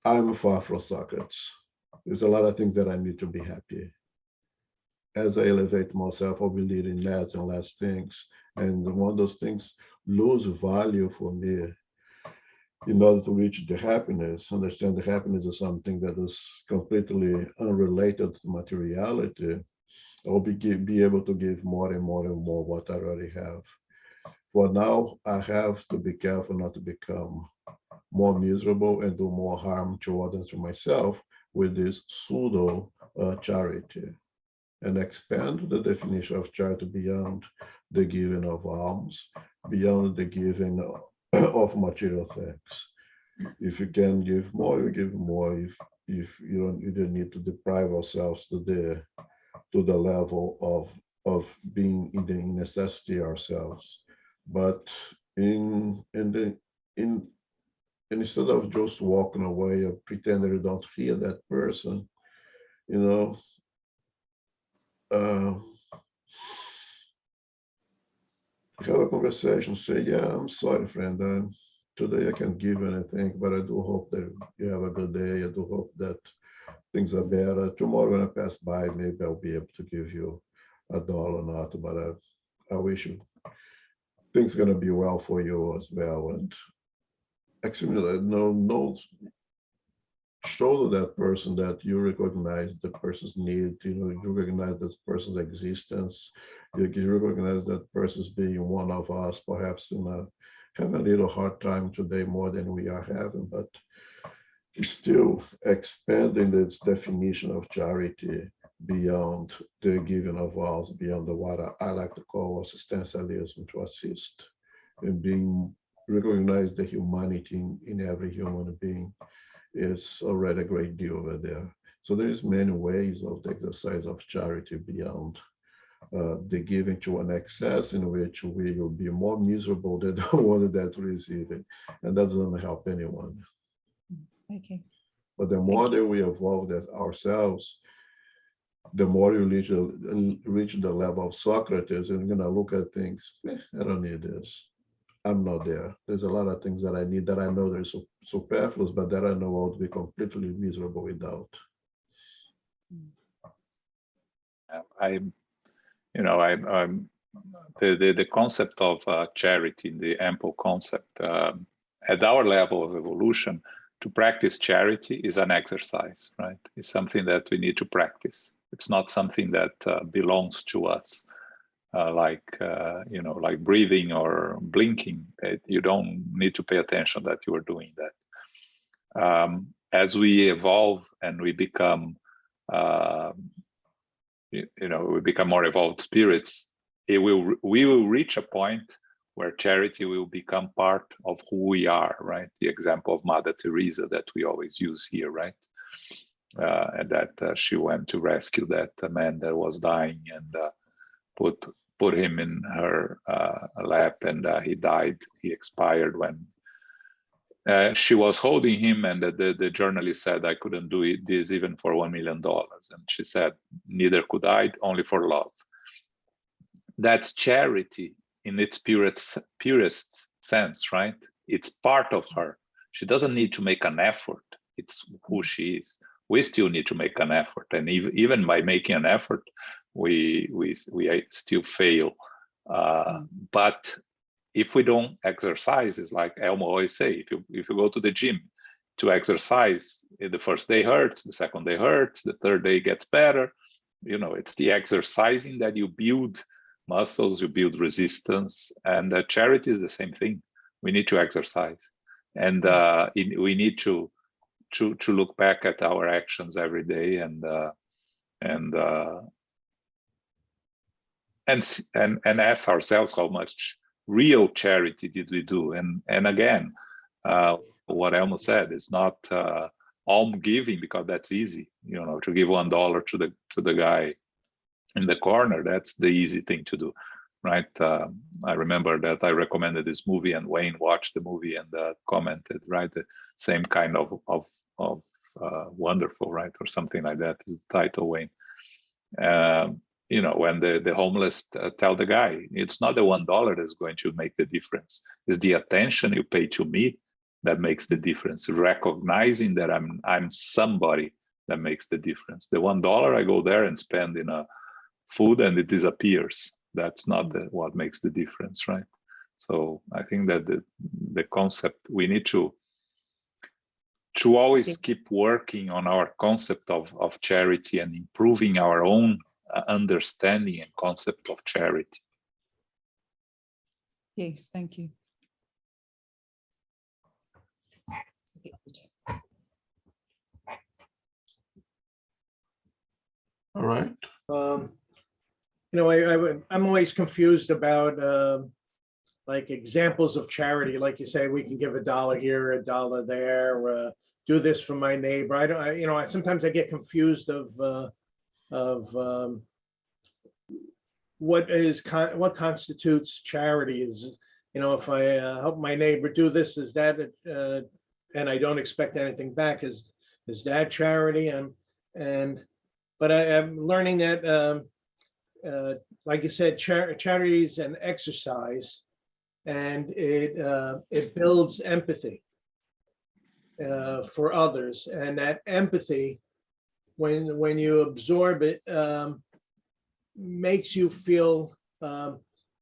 Speaker 1: I'm far from Socrates. There's a lot of things that I need to be happy. As I elevate myself, I'll be needing less and less things. And one of those things lose value for me in order to reach the happiness, understand the happiness is something that is completely unrelated to materiality, I will be able to give more and more and more what I already have. For now, I have to be careful not to become more miserable and do more harm to others, to myself, with this pseudo charity, and expand the definition of charity beyond the giving of alms, beyond the giving of material things. If you can give more, you give more. If you don't need to deprive ourselves to the level of being in the necessity ourselves. But in instead of just walking away or pretending you don't hear that person, you know, have a conversation, say, yeah, I'm sorry, friend. Today I can't give anything, but I do hope that you have a good day. I do hope that things are better. Tomorrow when I pass by, maybe I'll be able to give you $1 or not, but I wish you things are going to be well for you as well. And actually, no, show to that person that you recognize the person's need, you recognize that person's existence, you recognize that person's being one of us, perhaps having a little hard time today more than we are having, but still expanding its definition of charity beyond the giving of alms, beyond what I like to call assistencialism, to assist, and recognize the humanity in every human being is already a great deal over there. So there's many ways of the exercise of charity beyond the giving to an excess in which we will be more miserable than the one that's receiving, and that doesn't help anyone.
Speaker 4: Okay.
Speaker 1: But the more that we evolve that ourselves, the more you reach the level of Socrates, and you're gonna look at things. I don't need this. I'm not there. There's a lot of things that I need that I know they're superfluous, but that I know I'll be completely miserable without.
Speaker 3: I'm the concept of charity, the ample concept, at our level of evolution, to practice charity is an exercise, right? It's something that we need to practice. It's not something that belongs to us. Like breathing or blinking. You don't need to pay attention that you are doing that. As we evolve and we become, we become more evolved spirits, we will reach a point where charity will become part of who we are, right? The example of Mother Teresa that we always use here, right? And that she went to rescue that man that was dying and put him in her lap, and he died. He expired when she was holding him, and the journalist said, I couldn't do this even for $1 million. And she said, neither could I, only for love. That's charity in its purest sense, right? It's part of her. She doesn't need to make an effort. It's who she is. We still need to make an effort, and even by making an effort, we still fail. But if we don't exercise, it's like Elmo always say, if you go to the gym to exercise, the first day hurts, the second day hurts, the third day gets better. It's the exercising that you build muscles, you build resistance, and charity is the same thing. We need to exercise, and we need to look back at our actions every day and ask ourselves how much real charity did we do. And again, what Elmo said is not alms giving, because that's easy. To give $1 to the guy in the corner, that's the easy thing to do, right? I remember that I recommended this movie, and Wayne watched the movie and commented, right? The same kind of wonderful, right? Or something like that is the title, Wayne. When the homeless tell the guy, it's not the $1 that's going to make the difference. It's the attention you pay to me that makes the difference. Recognizing that I'm somebody that makes the difference. The $1 I go there and spend in a food and it disappears. That's not what makes the difference, right? So I think that the concept, we need to to always keep working on our concept of charity and improving our own understanding and concept of charity.
Speaker 4: Yes, thank you.
Speaker 1: All right.
Speaker 5: I'm always confused about like examples of charity. Like you say, we can give $1 here, $1 there, do this for my neighbor. Sometimes I get confused of what constitutes charity. Is, if I help my neighbor do this, is that and I don't expect anything back, is that charity? But I'm learning that like you said, charity is an exercise, and it builds empathy for others, and that empathy, when you absorb it, makes you feel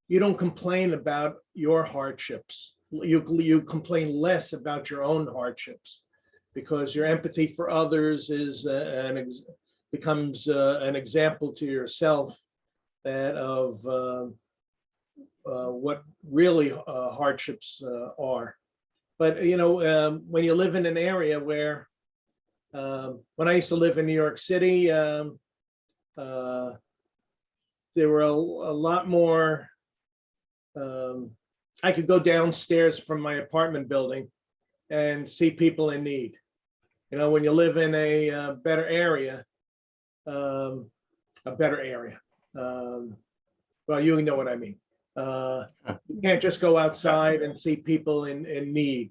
Speaker 5: you don't complain about your hardships. You complain less about your own hardships, because your empathy for others is becomes an example to yourself that of what really hardships are. But when you live in an area where, when I used to live in New York City, there were a lot more. I could go downstairs from my apartment building and see people in need. When you live in a better area, well, you know what I mean. You can't just go outside and see people in need.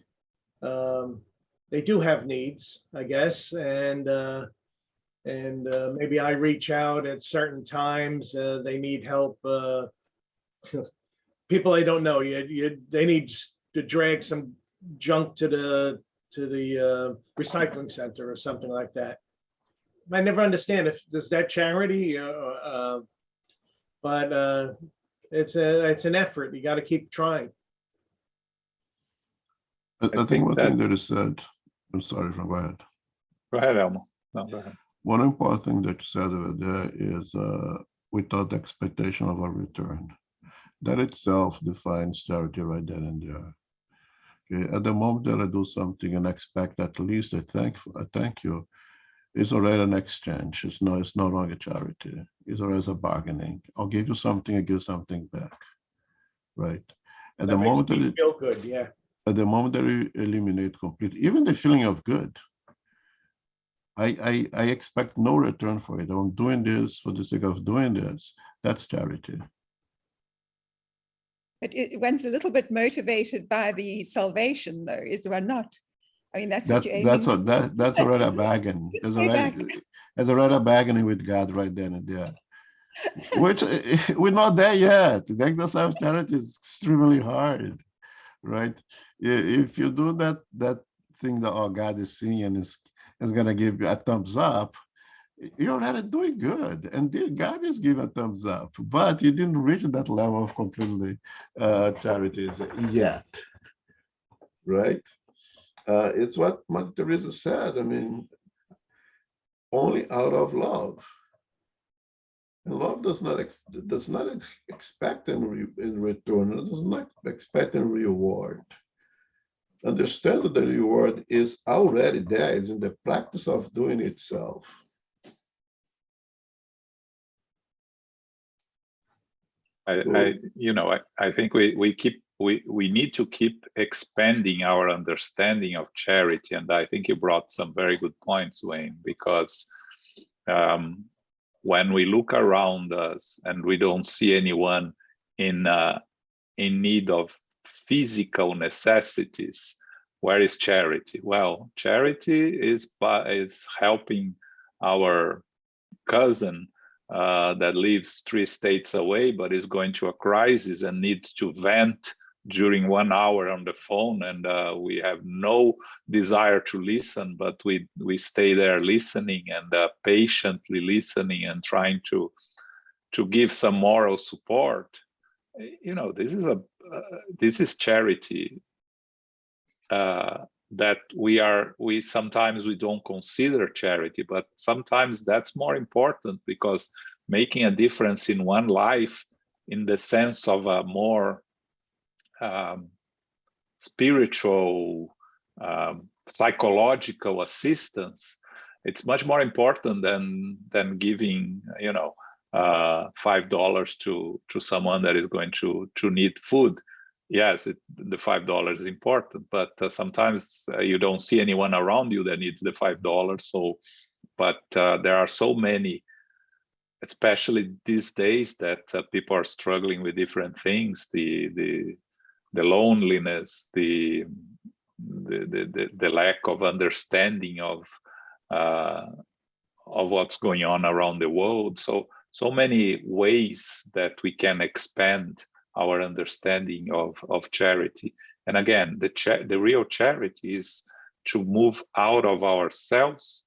Speaker 5: They do have needs, I guess, and maybe I reach out at certain times. They need help. People I don't know. They need to drag some junk to the recycling center or something like that. I never understand does that charity, but it's an effort. You got to keep trying.
Speaker 1: I think one thing that is said, I'm sorry, go ahead.
Speaker 3: Go ahead, Elmo. No, go ahead.
Speaker 1: One important thing that you said over there is without expectation of a return. That itself defines charity right then and there. Okay. At the moment that I do something and expect at least a thank you, it's already an exchange. It's no longer charity. It's already a bargaining. I'll give you something, I give something back. Right. At the moment that you
Speaker 5: feel good, yeah.
Speaker 1: At the moment that you eliminate completely, even the feeling of good, I expect no return for it. I'm doing this for the sake of doing this. That's charity.
Speaker 4: But one's a little bit motivated by the salvation, though, is one not? I mean, that's what you're aiming.
Speaker 1: That's already a bargain. There's already a bargaining with God right then and there. Which we're not there yet. The exercise of charity is extremely hard, right? If you do that thing that God is seeing and is gonna give you a thumbs up, you're already doing good, and God is giving a thumbs up, but you didn't reach that level of completely charities yet, right? It's what Mother Teresa said. I mean, only out of love. And love does not expect in return. It does not expect a reward. Understand that the reward is already there. It's in the practice of doing itself.
Speaker 3: I think we need to keep expanding our understanding of charity, and I think you brought some very good points, Wayne, because when we look around us and we don't see anyone in need of physical necessities, where is charity? Well, charity is helping our cousin that lives 3 states away, but is going to a crisis and needs to vent during 1 hour on the phone, and we have no desire to listen, but we stay there listening and patiently listening and trying to give some moral support. This is charity that we sometimes we don't consider charity, but sometimes that's more important, because making a difference in one life in the sense of a more spiritual, psychological assistance, it's much more important than giving, you know, $5 to someone that is going to need food. Yes, the $5 is important, but sometimes you don't see anyone around you that needs the $5. So, but there are so many, especially these days, that people are struggling with different things: the loneliness, the lack of understanding of what's going on around the world. So many ways that we can expand our understanding of charity. And again, the real charity is to move out of ourselves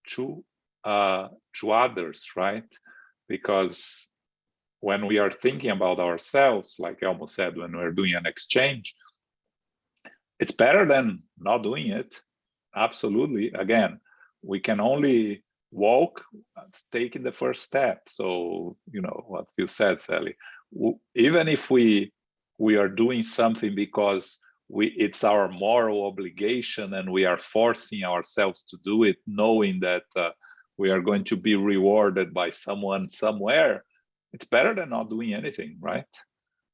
Speaker 3: to others, right? Because when we are thinking about ourselves, like I almost said, when we're doing an exchange, it's better than not doing it. Absolutely. Again, we can only walk taking the first step. So, you know what you said, Sally, even if we are doing something because it's our moral obligation and we are forcing ourselves to do it, knowing that we are going to be rewarded by someone somewhere, it's better than not doing anything, right?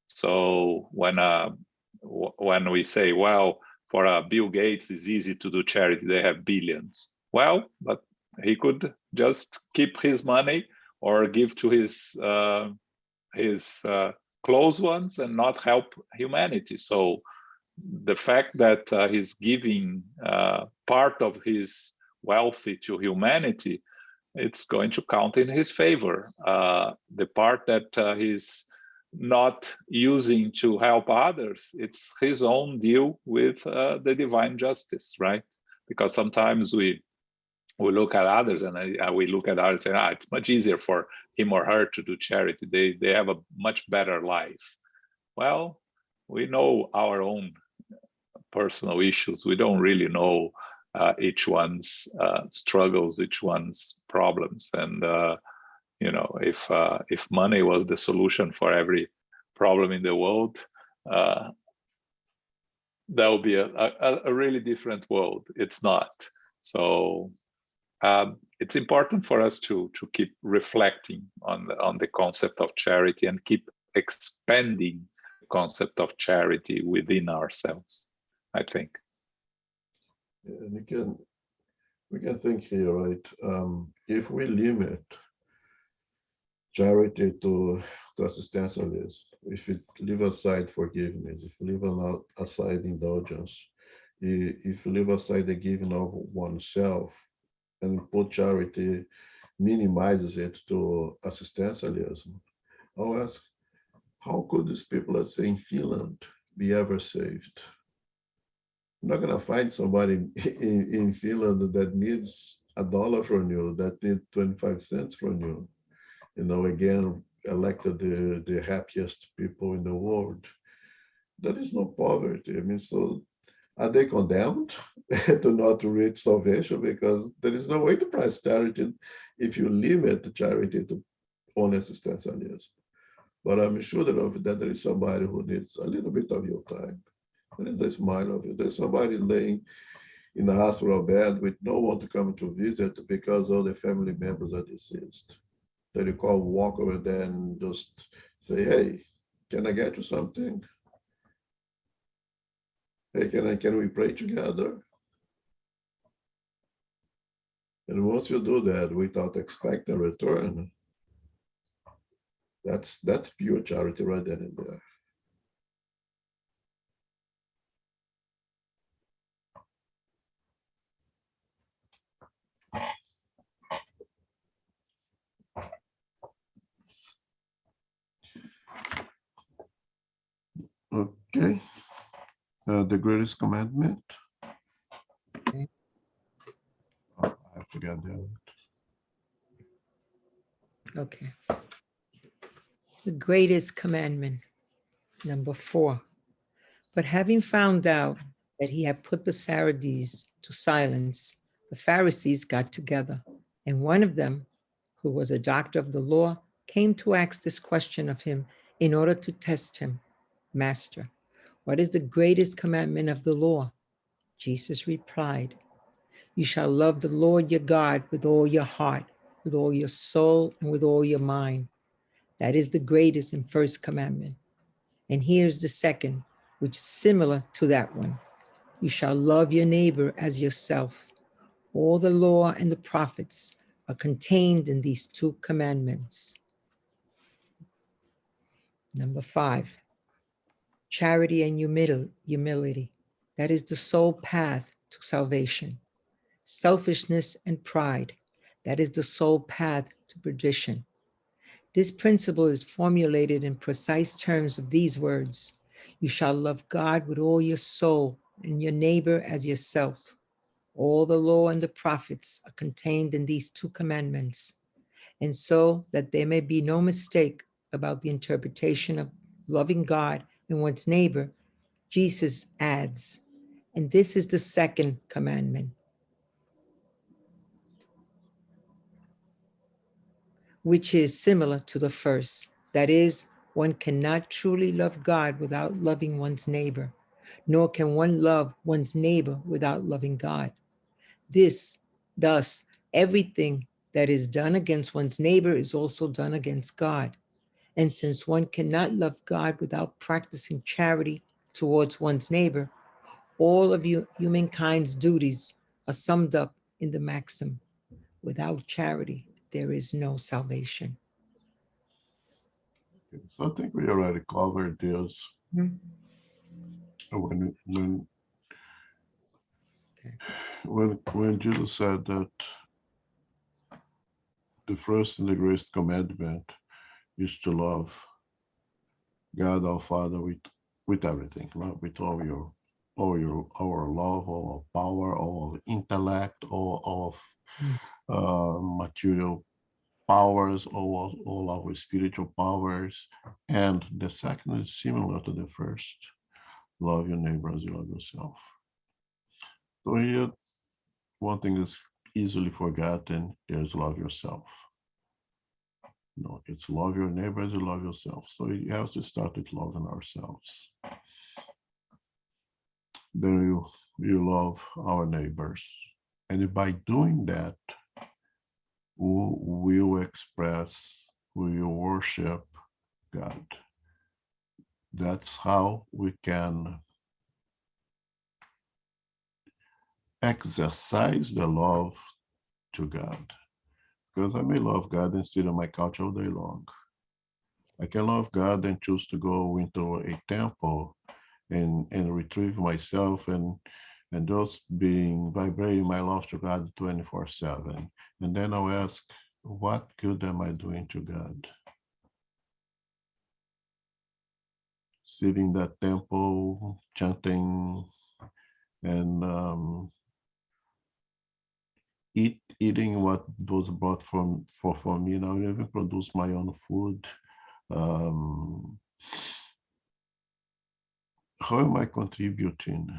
Speaker 3: So when we say, well, for Bill Gates, it's easy to do charity, they have billions. Well, but he could just keep his money or give to his close ones and not help humanity. So the fact that he's giving part of his wealth to humanity, it's going to count in his favor. The part that he's not using to help others, it's his own deal with the divine justice, right? Because sometimes we look at others and we look at others and say, it's much easier for him or her to do charity. They have a much better life. Well, we know our own personal issues. We don't really know each one's struggles, each one's problems. And you know, if money was the solution for every problem in the world, that would be a really different world. It's not. So it's important for us to keep reflecting on the concept of charity and keep expanding the concept of charity within ourselves, I think.
Speaker 1: And we can think here, right? If we limit charity to assistantialism, if we leave aside forgiveness, if we leave aside indulgence, if we leave aside the giving of oneself, and put charity, minimizes it to assistantialism, I'll ask, how could these people, let's say in Finland, be ever saved? You're not going to find somebody in Finland that needs $1 from you, that needs 25 cents from you. You know, again, elected the happiest people in the world. There is no poverty. I mean, so are they condemned to not reach salvation? Because there is no way to price charity if you limit charity to only assistantialism. But I'm sure that there is somebody who needs a little bit of your time. There is a smile of you. There's somebody laying in a hospital bed with no one to come to visit because all the family members are deceased. That you call, walk over there and just say, hey, can I get you something? Hey, can we pray together? And once you do that without expecting return, that's pure charity right then and there. Okay. The greatest commandment.
Speaker 2: Okay.
Speaker 1: Oh, I forgot that.
Speaker 2: Okay. The greatest commandment, number 4. But having found out that he had put the Sadducees to silence, the Pharisees got together, and one of them, who was a doctor of the law, came to ask this question of him in order to test him. Master, what is the greatest commandment of the law? Jesus replied, you shall love the Lord your God with all your heart, with all your soul, and with all your mind. That is the greatest and first commandment. And here's the second, which is similar to that one. You shall love your neighbor as yourself. All the law and the prophets are contained in these two commandments. Number 5, charity and humility. That is the sole path to salvation. Selfishness and pride. That is the sole path to perdition. This principle is formulated in precise terms of these words. You shall love God with all your soul and your neighbor as yourself. All the law and the prophets are contained in these two commandments. And so that there may be no mistake about the interpretation of loving God and one's neighbor, Jesus adds, and this is the second commandment, which is similar to the first. That is, one cannot truly love God without loving one's neighbor, nor can one love one's neighbor without loving God. Thus, everything that is done against one's neighbor is also done against God. And since one cannot love God without practicing charity towards one's neighbor, all of humankind's duties are summed up in the maxim, without charity, there is no salvation.
Speaker 1: So I think we already covered this.
Speaker 2: Mhm.
Speaker 1: When Jesus said that the first and the greatest commandment is to love God our Father with everything, right? With our love, all our power, all intellect, all of material powers, all our spiritual powers. And the second is similar to the first. Love your neighbor as you love yourself. So here, one thing is easily forgotten is love yourself. No, it's love your neighbor as you love yourself. So you have to start with loving ourselves. Then you love our neighbors. And by doing that, we will express, we will worship God. That's how we can exercise the love to God. Because I may love God and sit on my couch all day long. I can love God and choose to go into a temple and retrieve myself and just being vibrating my love to God 24/7. And then I'll ask, what good am I doing to God? Sitting in that temple, chanting, and eating what was brought for me. Now I even produce my own food. How am I contributing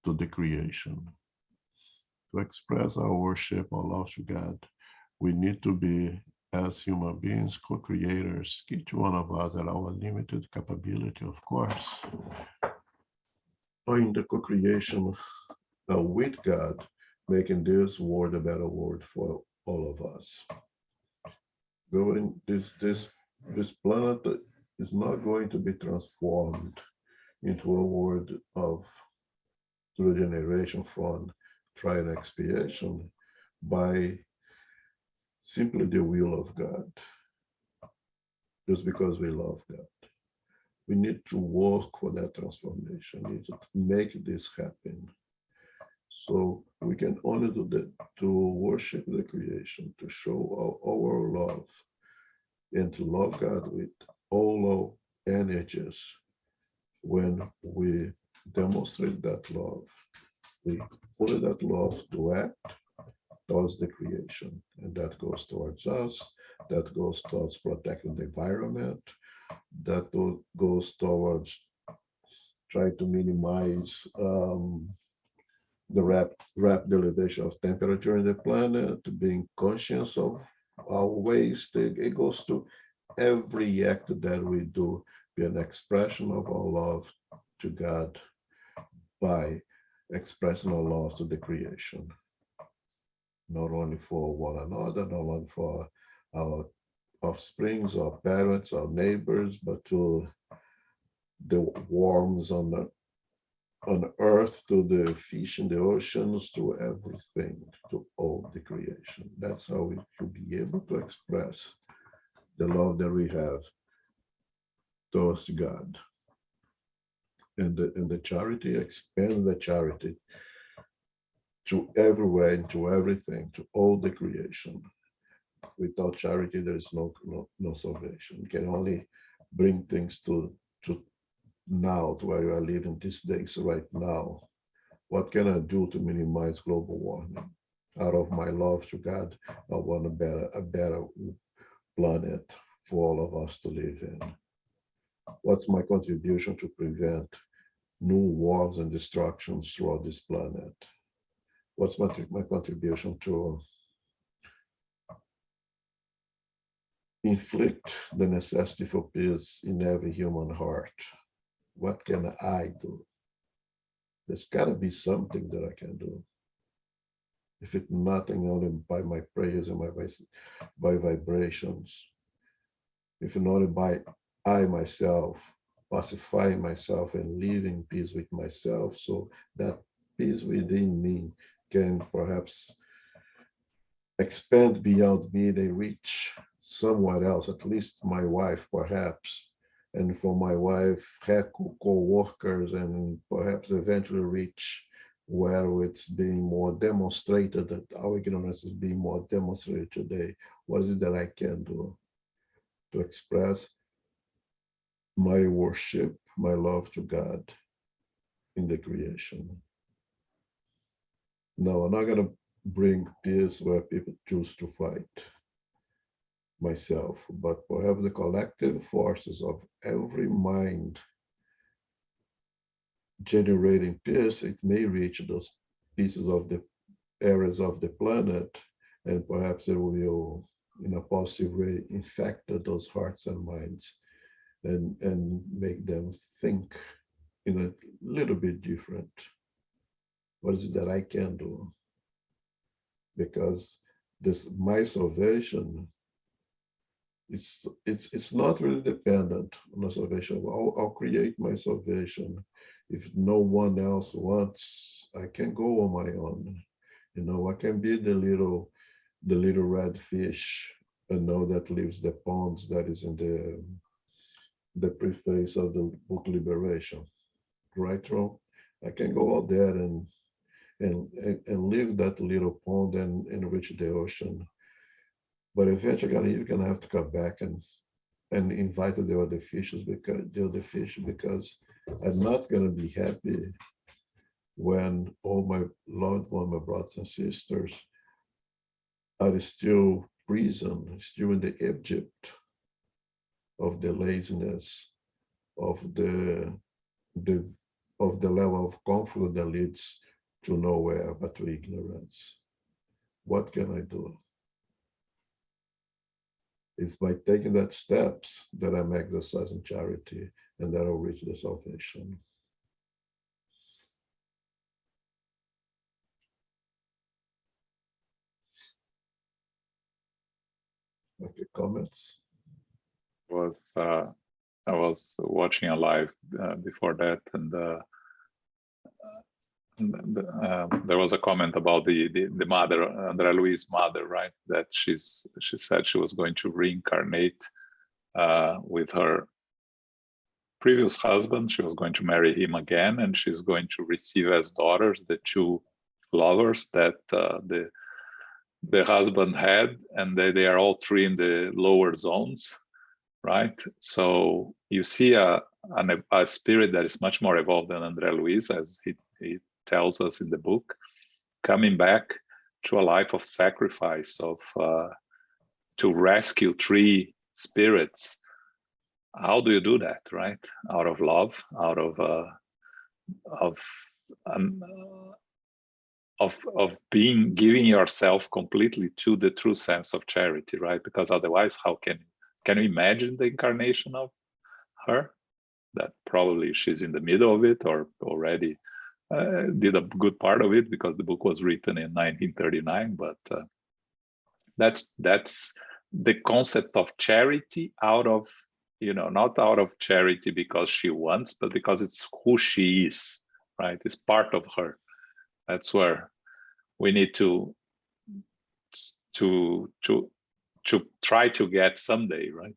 Speaker 1: to the creation? To express our worship, our love to God, we need to be, as human beings, co-creators, each one of us at our limited capability, of course, or in the co-creation with God, making this world a better world for all of us. Going this planet is not going to be transformed into a world of regeneration from trial and expiation by simply the will of God, just because we love God. We need to work for that transformation, we need to make this happen. So we can only do that to worship the creation, to show our love, and to love God with all our energies. When we demonstrate that love, we put that love to act towards the creation, and that goes towards us, that goes towards protecting the environment, that goes towards try to minimize the rapid elevation of temperature in the planet, being conscious of our waste. It goes to every act that we do, be an expression of our love to God by expressing our love to the creation, not only for one another, not only for our offsprings, our parents, our neighbors, but to the worms on earth, to the fish in the oceans, to everything, to all the creation. That's how we should be able to express the love that we have towards God. And the charity, expand the charity to everywhere and to everything, to all the creation. Without charity, there is no salvation. You can only bring things to now, to where you are living these days right now. What can I do to minimize global warming? Out of my love to God, I want a better planet for all of us to live in. What's my contribution to prevent new wars and destructions throughout this planet? What's my contribution to inflict the necessity for peace in every human heart? What can I do? There's got to be something that I can do. If it's nothing, only by my prayers and by vibrations. If not by I myself, pacifying myself and living peace with myself, so that peace within me can perhaps expand beyond me. They reach somewhere else, at least my wife, perhaps. And for my wife, her co-workers, and perhaps eventually reach where it's being more demonstrated, that our ignorance is being more demonstrated today. What is it that I can do to express my worship, my love to God in the creation? No, I'm not going to bring peace where people choose to fight myself, but perhaps the collective forces of every mind generating peace, it may reach those pieces of the areas of the planet, and perhaps it will, in a positive way, infect those hearts and minds and make them think in a little bit different. What is it that I can do? Because this my salvation, it's not really dependent on the salvation. I'll create my salvation. If no one else wants, I can go on my own. You know, I can be the little red fish, and know that leaves the ponds, that is in the preface of the book Liberation. Right, Ron? I can go out there and leave that little pond and enrich the ocean. But eventually you're gonna have to come back and invite the other fishes, because I'm not gonna be happy when all my loved ones, my brothers and sisters, are still prison, still in the Egypt of the laziness, of the level of conflict that leads to nowhere but to ignorance. What can I do? It's by taking that steps that I'm exercising charity, and that will reach the salvation. Okay, comments?
Speaker 3: I was watching a live before that, and there was a comment about the mother, Andrea Louise's mother, right? That she said she was going to reincarnate with her previous husband. She was going to marry him again, and she's going to receive as daughters the two lovers that the husband had, and they are all three in the lower zones, right? So you see a spirit that is much more evolved than Andrea Luiz, as he tells us in the book, coming back to a life of sacrifice, of to rescue three spirits. How do you do that, right? Out of love, out of of um, of giving yourself completely to the true sense of charity, right? Because otherwise, how can you imagine the incarnation of her? That probably she's in the middle of it, or already did a good part of it, because the book was written in 1939. But that's the concept of charity, out of, not out of charity because she wants, but because it's who she is, right? It's part of her. That's where we need to try to get someday, right?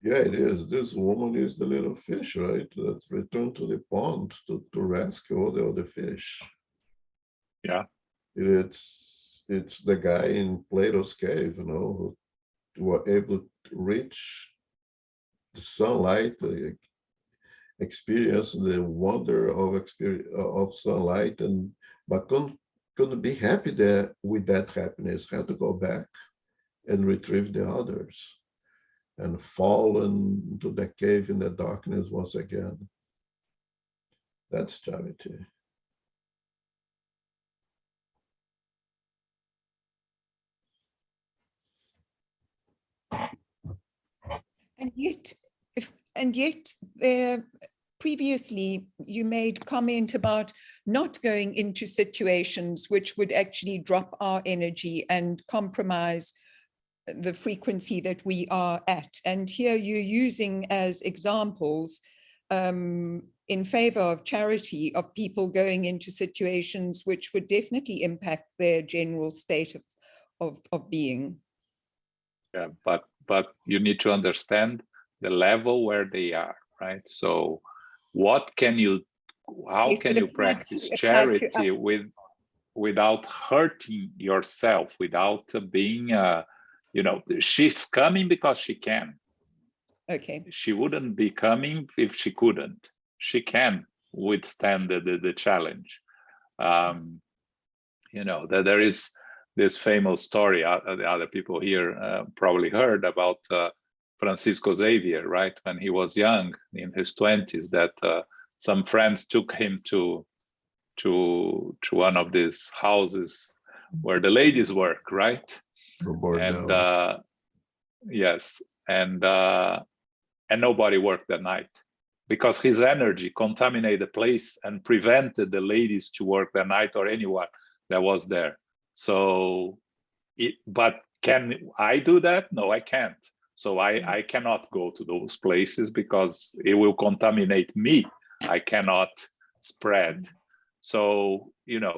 Speaker 1: Yeah, it is. This woman is the little fish, right? That's returned to the pond to rescue all the other fish.
Speaker 3: Yeah.
Speaker 1: It's the guy in Plato's cave, who were able to reach the sunlight, experience the wonder of sunlight, but couldn't be happy there with that happiness. Had to go back and retrieve the others, and fall into the cave in the darkness once again. That's charity.
Speaker 4: And yet, previously you made comment about not going into situations which would actually drop our energy and compromise the frequency that we are at. And here you're using as examples in favor of charity, of people going into situations which would definitely impact their general state of being.
Speaker 3: Yeah, but you need to understand the level where they are, right? So how can you practice charity without hurting yourself, without being she's coming because she can.
Speaker 4: Okay.
Speaker 3: She wouldn't be coming if she couldn't. She can withstand the challenge. That there is this famous story, the other people here probably heard about Francisco Xavier, right? When he was young, in his 20s, that some friends took him to one of these houses where the ladies work, right? And yes, and nobody worked that night, because his energy contaminated the place and prevented the ladies to work that night, or anyone that was there. So, but can I do that? No, I can't. So I cannot go to those places because it will contaminate me. I cannot spread. So,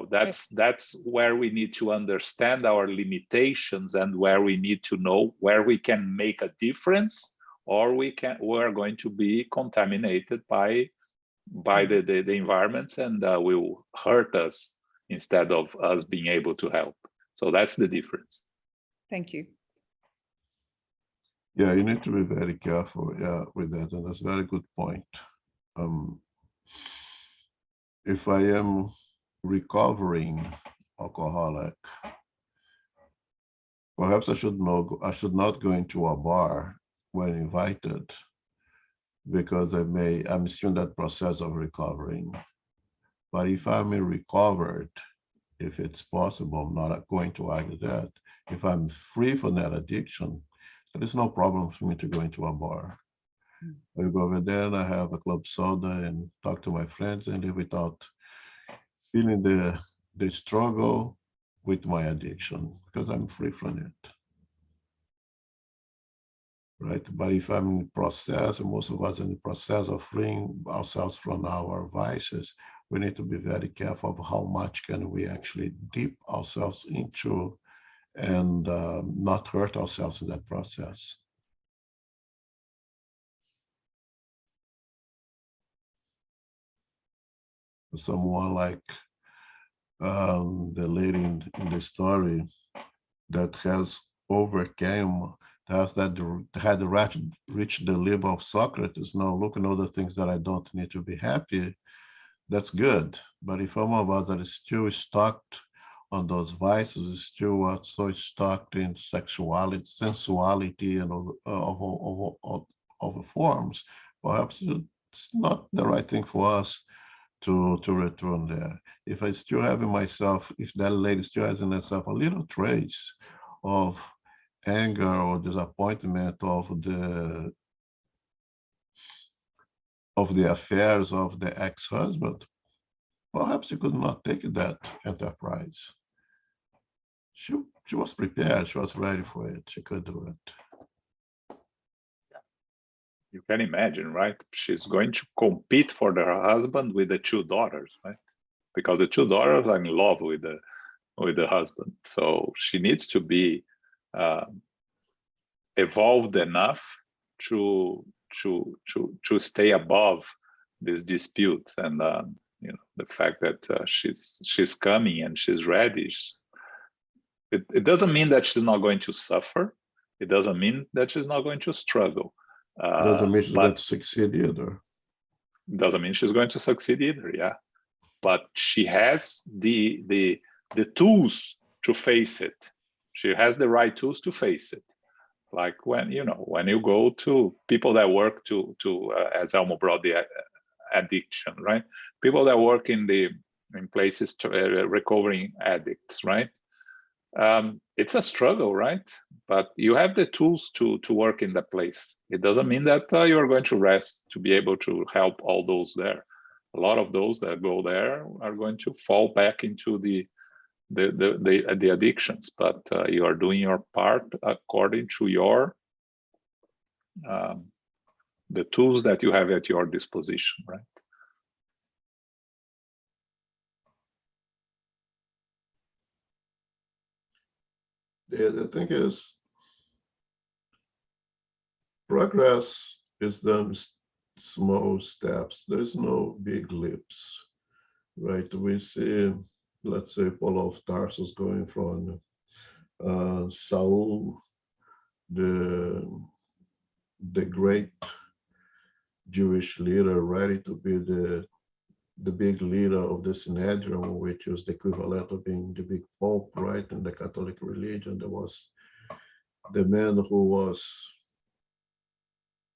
Speaker 3: that's where we need to understand our limitations, and where we need to know where we can make a difference, or we're going to be contaminated by the environments, and will hurt us instead of us being able to help. So that's the difference.
Speaker 4: Thank you.
Speaker 1: Yeah, you need to be very careful, with that, and that's a very good point. If I am recovering alcoholic, perhaps I should not go into a bar when invited, because I'm still in that process of recovering. But if I'm recovered, if it's possible, I'm not going to argue that. If I'm free from that addiction, there's no problem for me to go into a bar. I go over there and I have a club soda and talk to my friends and live without feeling the struggle with my addiction, because I'm free from it. Right? But if I'm in the process, and most of us in the process of freeing ourselves from our vices, we need to be very careful of how much can we actually dip ourselves into, and not hurt ourselves in that process. Someone like the lady in the story that has reached the level of Socrates. Now look at all the things that I don't need to be happy. That's good. But if some of us are still stuck on those vices, still so stuck in sexuality, sensuality, and of forms, perhaps it's not the right thing for us to return there. If I still have in myself, if that lady still has in herself a little trace of anger or disappointment of the affairs of the ex-husband, perhaps you could not take that enterprise. She was prepared, she was ready for it, she could do it.
Speaker 3: You can imagine, right? She's going to compete for her husband with the two daughters, right? Because the two daughters are in love with the husband. So she needs to be evolved enough to stay above these disputes. And you know, the fact that she's coming and she's ready. It doesn't mean that she's not going to suffer. It doesn't mean that she's not going to struggle.
Speaker 1: Doesn't mean she's
Speaker 3: but
Speaker 1: going to succeed either.
Speaker 3: doesn't mean she's going to succeed either. Yeah, but she has the tools to face it. She has the right tools to face it. Like when you go to people that work to as Elmo brought the addiction, right? People that work in places to, recovering addicts, right? It's a struggle, right? But you have the tools to work in that place. It doesn't mean that you are going to rest to be able to help all those there. A lot of those that go there are going to fall back into the addictions, but you are doing your part according to your the tools that you have at your disposition, right?
Speaker 1: The thing is, progress is done small steps. There's no big leaps, right? We see, let's say, Paul of Tarsus going from Saul, the great Jewish leader, ready to be the big leader of the Synedrion, which was the equivalent of being the big pope, right, in the Catholic religion. There was the man who was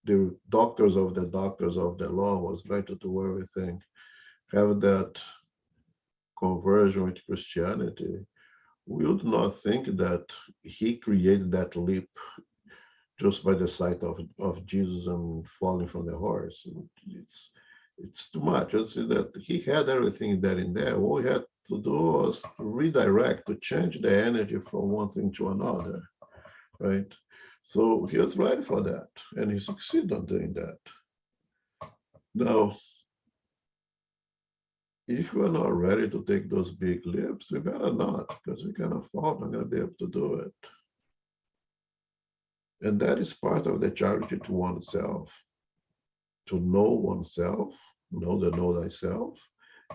Speaker 1: the doctors of the law, was ready to do everything, have that conversion with Christianity. We would not think that he created that leap just by the sight of Jesus and falling from the horse. It's too much. I'd say that he had everything that in there. All he had to do was redirect, to change the energy from one thing to another, right? So he was ready for that, and he succeeded on doing that. Now, if you're not ready to take those big leaps, you better not, because you're gonna fall, not gonna be able to do it. And that is part of the charity to oneself, to know thyself,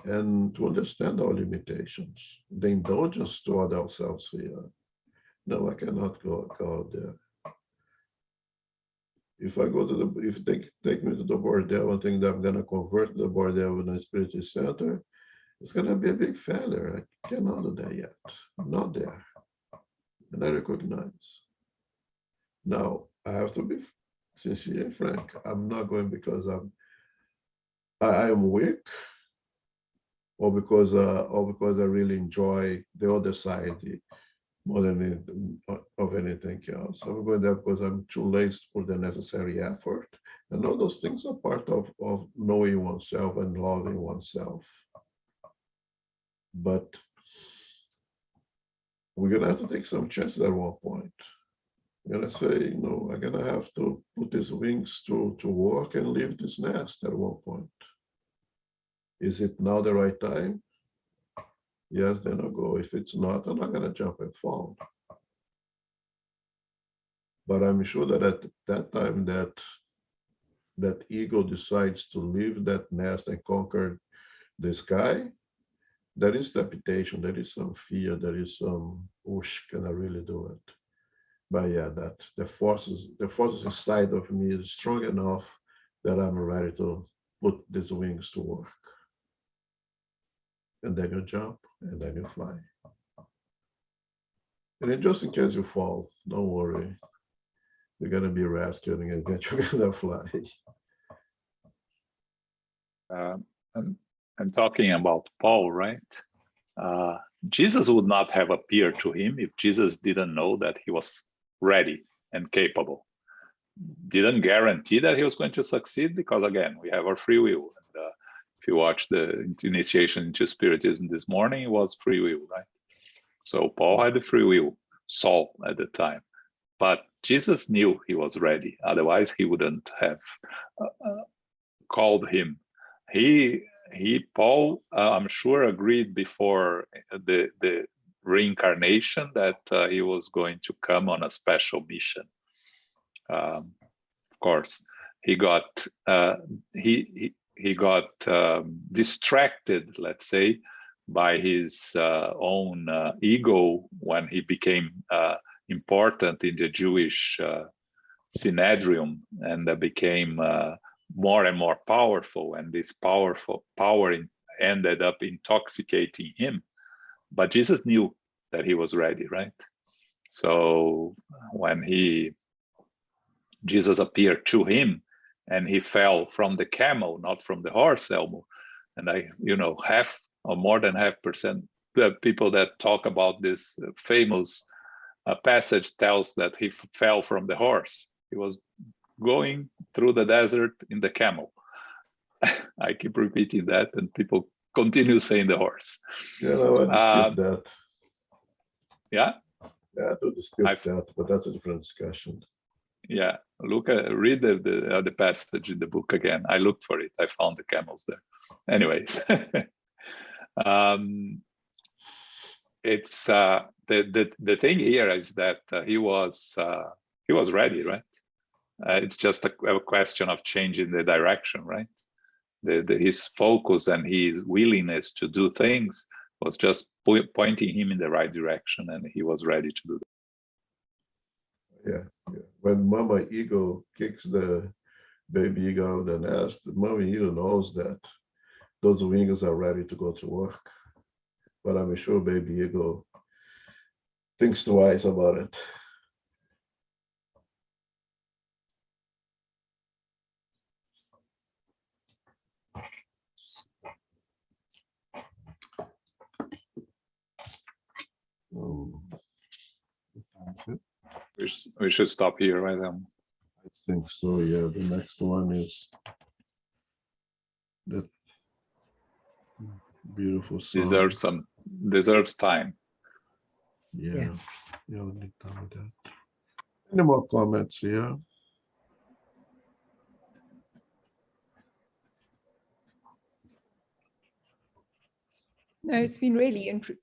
Speaker 1: and to understand our limitations. The indulgence toward ourselves here. No, I cannot go out there. If I go to if they take me to the bordel and think that I'm gonna convert the bordel in a spiritual center, it's gonna be a big failure. I cannot do that yet. I'm not there. And I recognize. Now, I have to be sincere and frank. I'm not going because I am weak, or because I really enjoy the other side more than of anything else. I'm going there because I'm too lazy for the necessary effort. And all those things are part of knowing oneself and loving oneself. But we're gonna have to take some chances at one point. I'm gonna say, I'm gonna have to put these wings to work and leave this nest at one point. Is it now the right time? Yes, then I'll go. If it's not, I'm not gonna jump and fall. But I'm sure that at that time that ego decides to leave that nest and conquer the sky, there is temptation, there is some fear, there is some, can I really do it? But yeah, that the forces inside of me is strong enough that I'm ready to put these wings to work. And then you jump, and then you fly. And then just in case you fall, don't worry. You're gonna be rescued and eventually you're gonna fly.
Speaker 3: And talking about Paul, right? Jesus would not have appeared to him if Jesus didn't know that he was ready and capable. Didn't guarantee that he was going to succeed, because again, we have our free will. And if you watch the initiation into Spiritism this morning, it was free will, right? So Paul had the free will, Saul at the time, but Jesus knew he was ready. Otherwise, he wouldn't have called him. Paul, I'm sure, agreed before the reincarnation that he was going to come on a special mission. Of course, he got distracted, let's say, by his own ego when he became important in the Jewish Synedrium, and became more and more powerful, and this power ended up intoxicating him. But Jesus knew that he was ready, right? So when Jesus appeared to him, and he fell from the camel, not from the horse, Elmo, and half or more than 0.5%, the people that talk about this famous passage tells that he fell from the horse. He was going through the desert in the camel. I keep repeating that, and people continue saying the horse.
Speaker 1: Yeah, no, I dispute that.
Speaker 3: Yeah?
Speaker 1: Yeah, I do dispute that, but that's a different discussion.
Speaker 3: Yeah, read the passage in the book again. I looked for it. I found the camels there. Anyways, it's the thing here is that he was ready, right? It's just a question of changing the direction, right? His focus and his willingness to do things was just pointing him in the right direction, and he was ready to do that.
Speaker 1: Yeah. When Mama Eagle kicks the baby eagle out of the nest, Mama Eagle knows that those wings are ready to go to work. But I'm sure baby eagle thinks twice about it. That's it.
Speaker 3: We should stop here, right?
Speaker 1: I think so, yeah. The next one is that beautiful song.
Speaker 3: Deserves time.
Speaker 1: Yeah. Yeah, we need time with that. Any more comments here?
Speaker 4: No, it's been really interesting.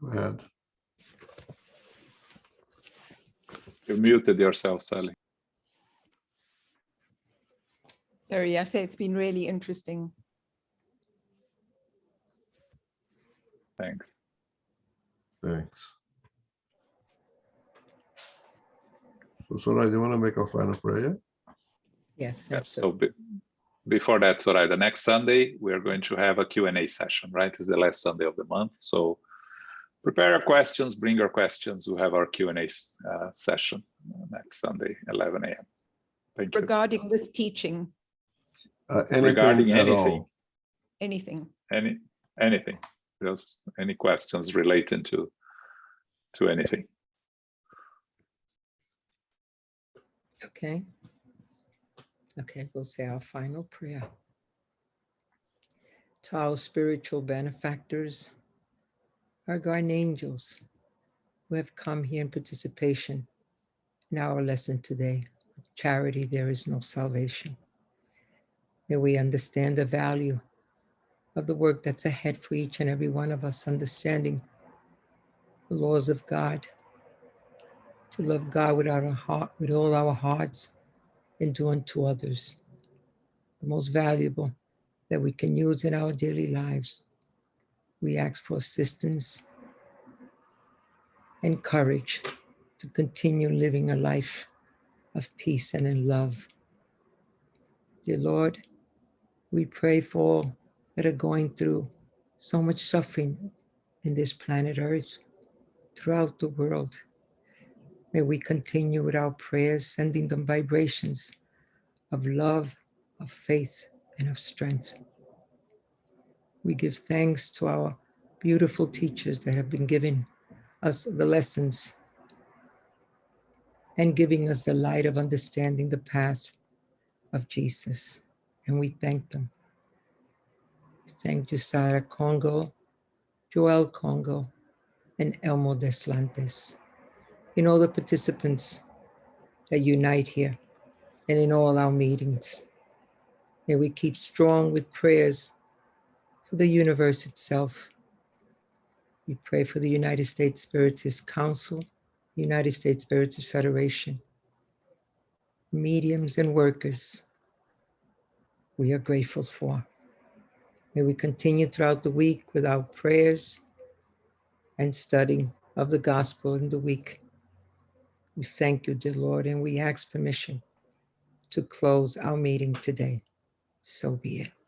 Speaker 1: Go ahead.
Speaker 3: You muted yourself, Sally.
Speaker 4: Sorry, I say it's been really interesting.
Speaker 3: Thanks.
Speaker 1: Thanks. So, Soraya, do you want to make a final prayer?
Speaker 2: Yes,
Speaker 3: Yeah,
Speaker 2: absolutely.
Speaker 3: so before that, Soraya, the next Sunday, we're going to have a Q&A session, right? It's the last Sunday of the month. So prepare your questions, bring your questions. We'll have our Q&A session next Sunday, 11 a.m. Thank you.
Speaker 4: Regarding this teaching.
Speaker 3: Regarding
Speaker 1: at
Speaker 3: anything.
Speaker 1: all.
Speaker 4: Anything.
Speaker 3: Anything. Just any questions relating to anything.
Speaker 2: Okay. Okay, we'll say our final prayer. To our spiritual benefactors, our guardian angels who have come here in participation in our lesson today. With charity, there is no salvation. May we understand the value of the work that's ahead for each and every one of us, understanding the laws of God, to love God with all our hearts, and do unto others the most valuable that we can use in our daily lives. We ask for assistance and courage to continue living a life of peace and in love. Dear Lord, we pray for all that are going through so much suffering in this planet Earth, throughout the world. May we continue with our prayers, sending them vibrations of love of faith and of strength. We give thanks to our beautiful teachers that have been giving us the lessons and giving us the light of understanding the path of Jesus. And we thank them. We thank you, Sara Congo, Joel Congo, and Elmo Deslantes, and all the participants that unite here and in all our meetings. May we keep strong with prayers for the universe itself. We pray for the United States Spiritist Council, United States Spiritist Federation, mediums and workers we are grateful for. May we continue throughout the week with our prayers and studying of the gospel in the week. We thank you, dear Lord, and we ask permission to close our meeting today. So be it.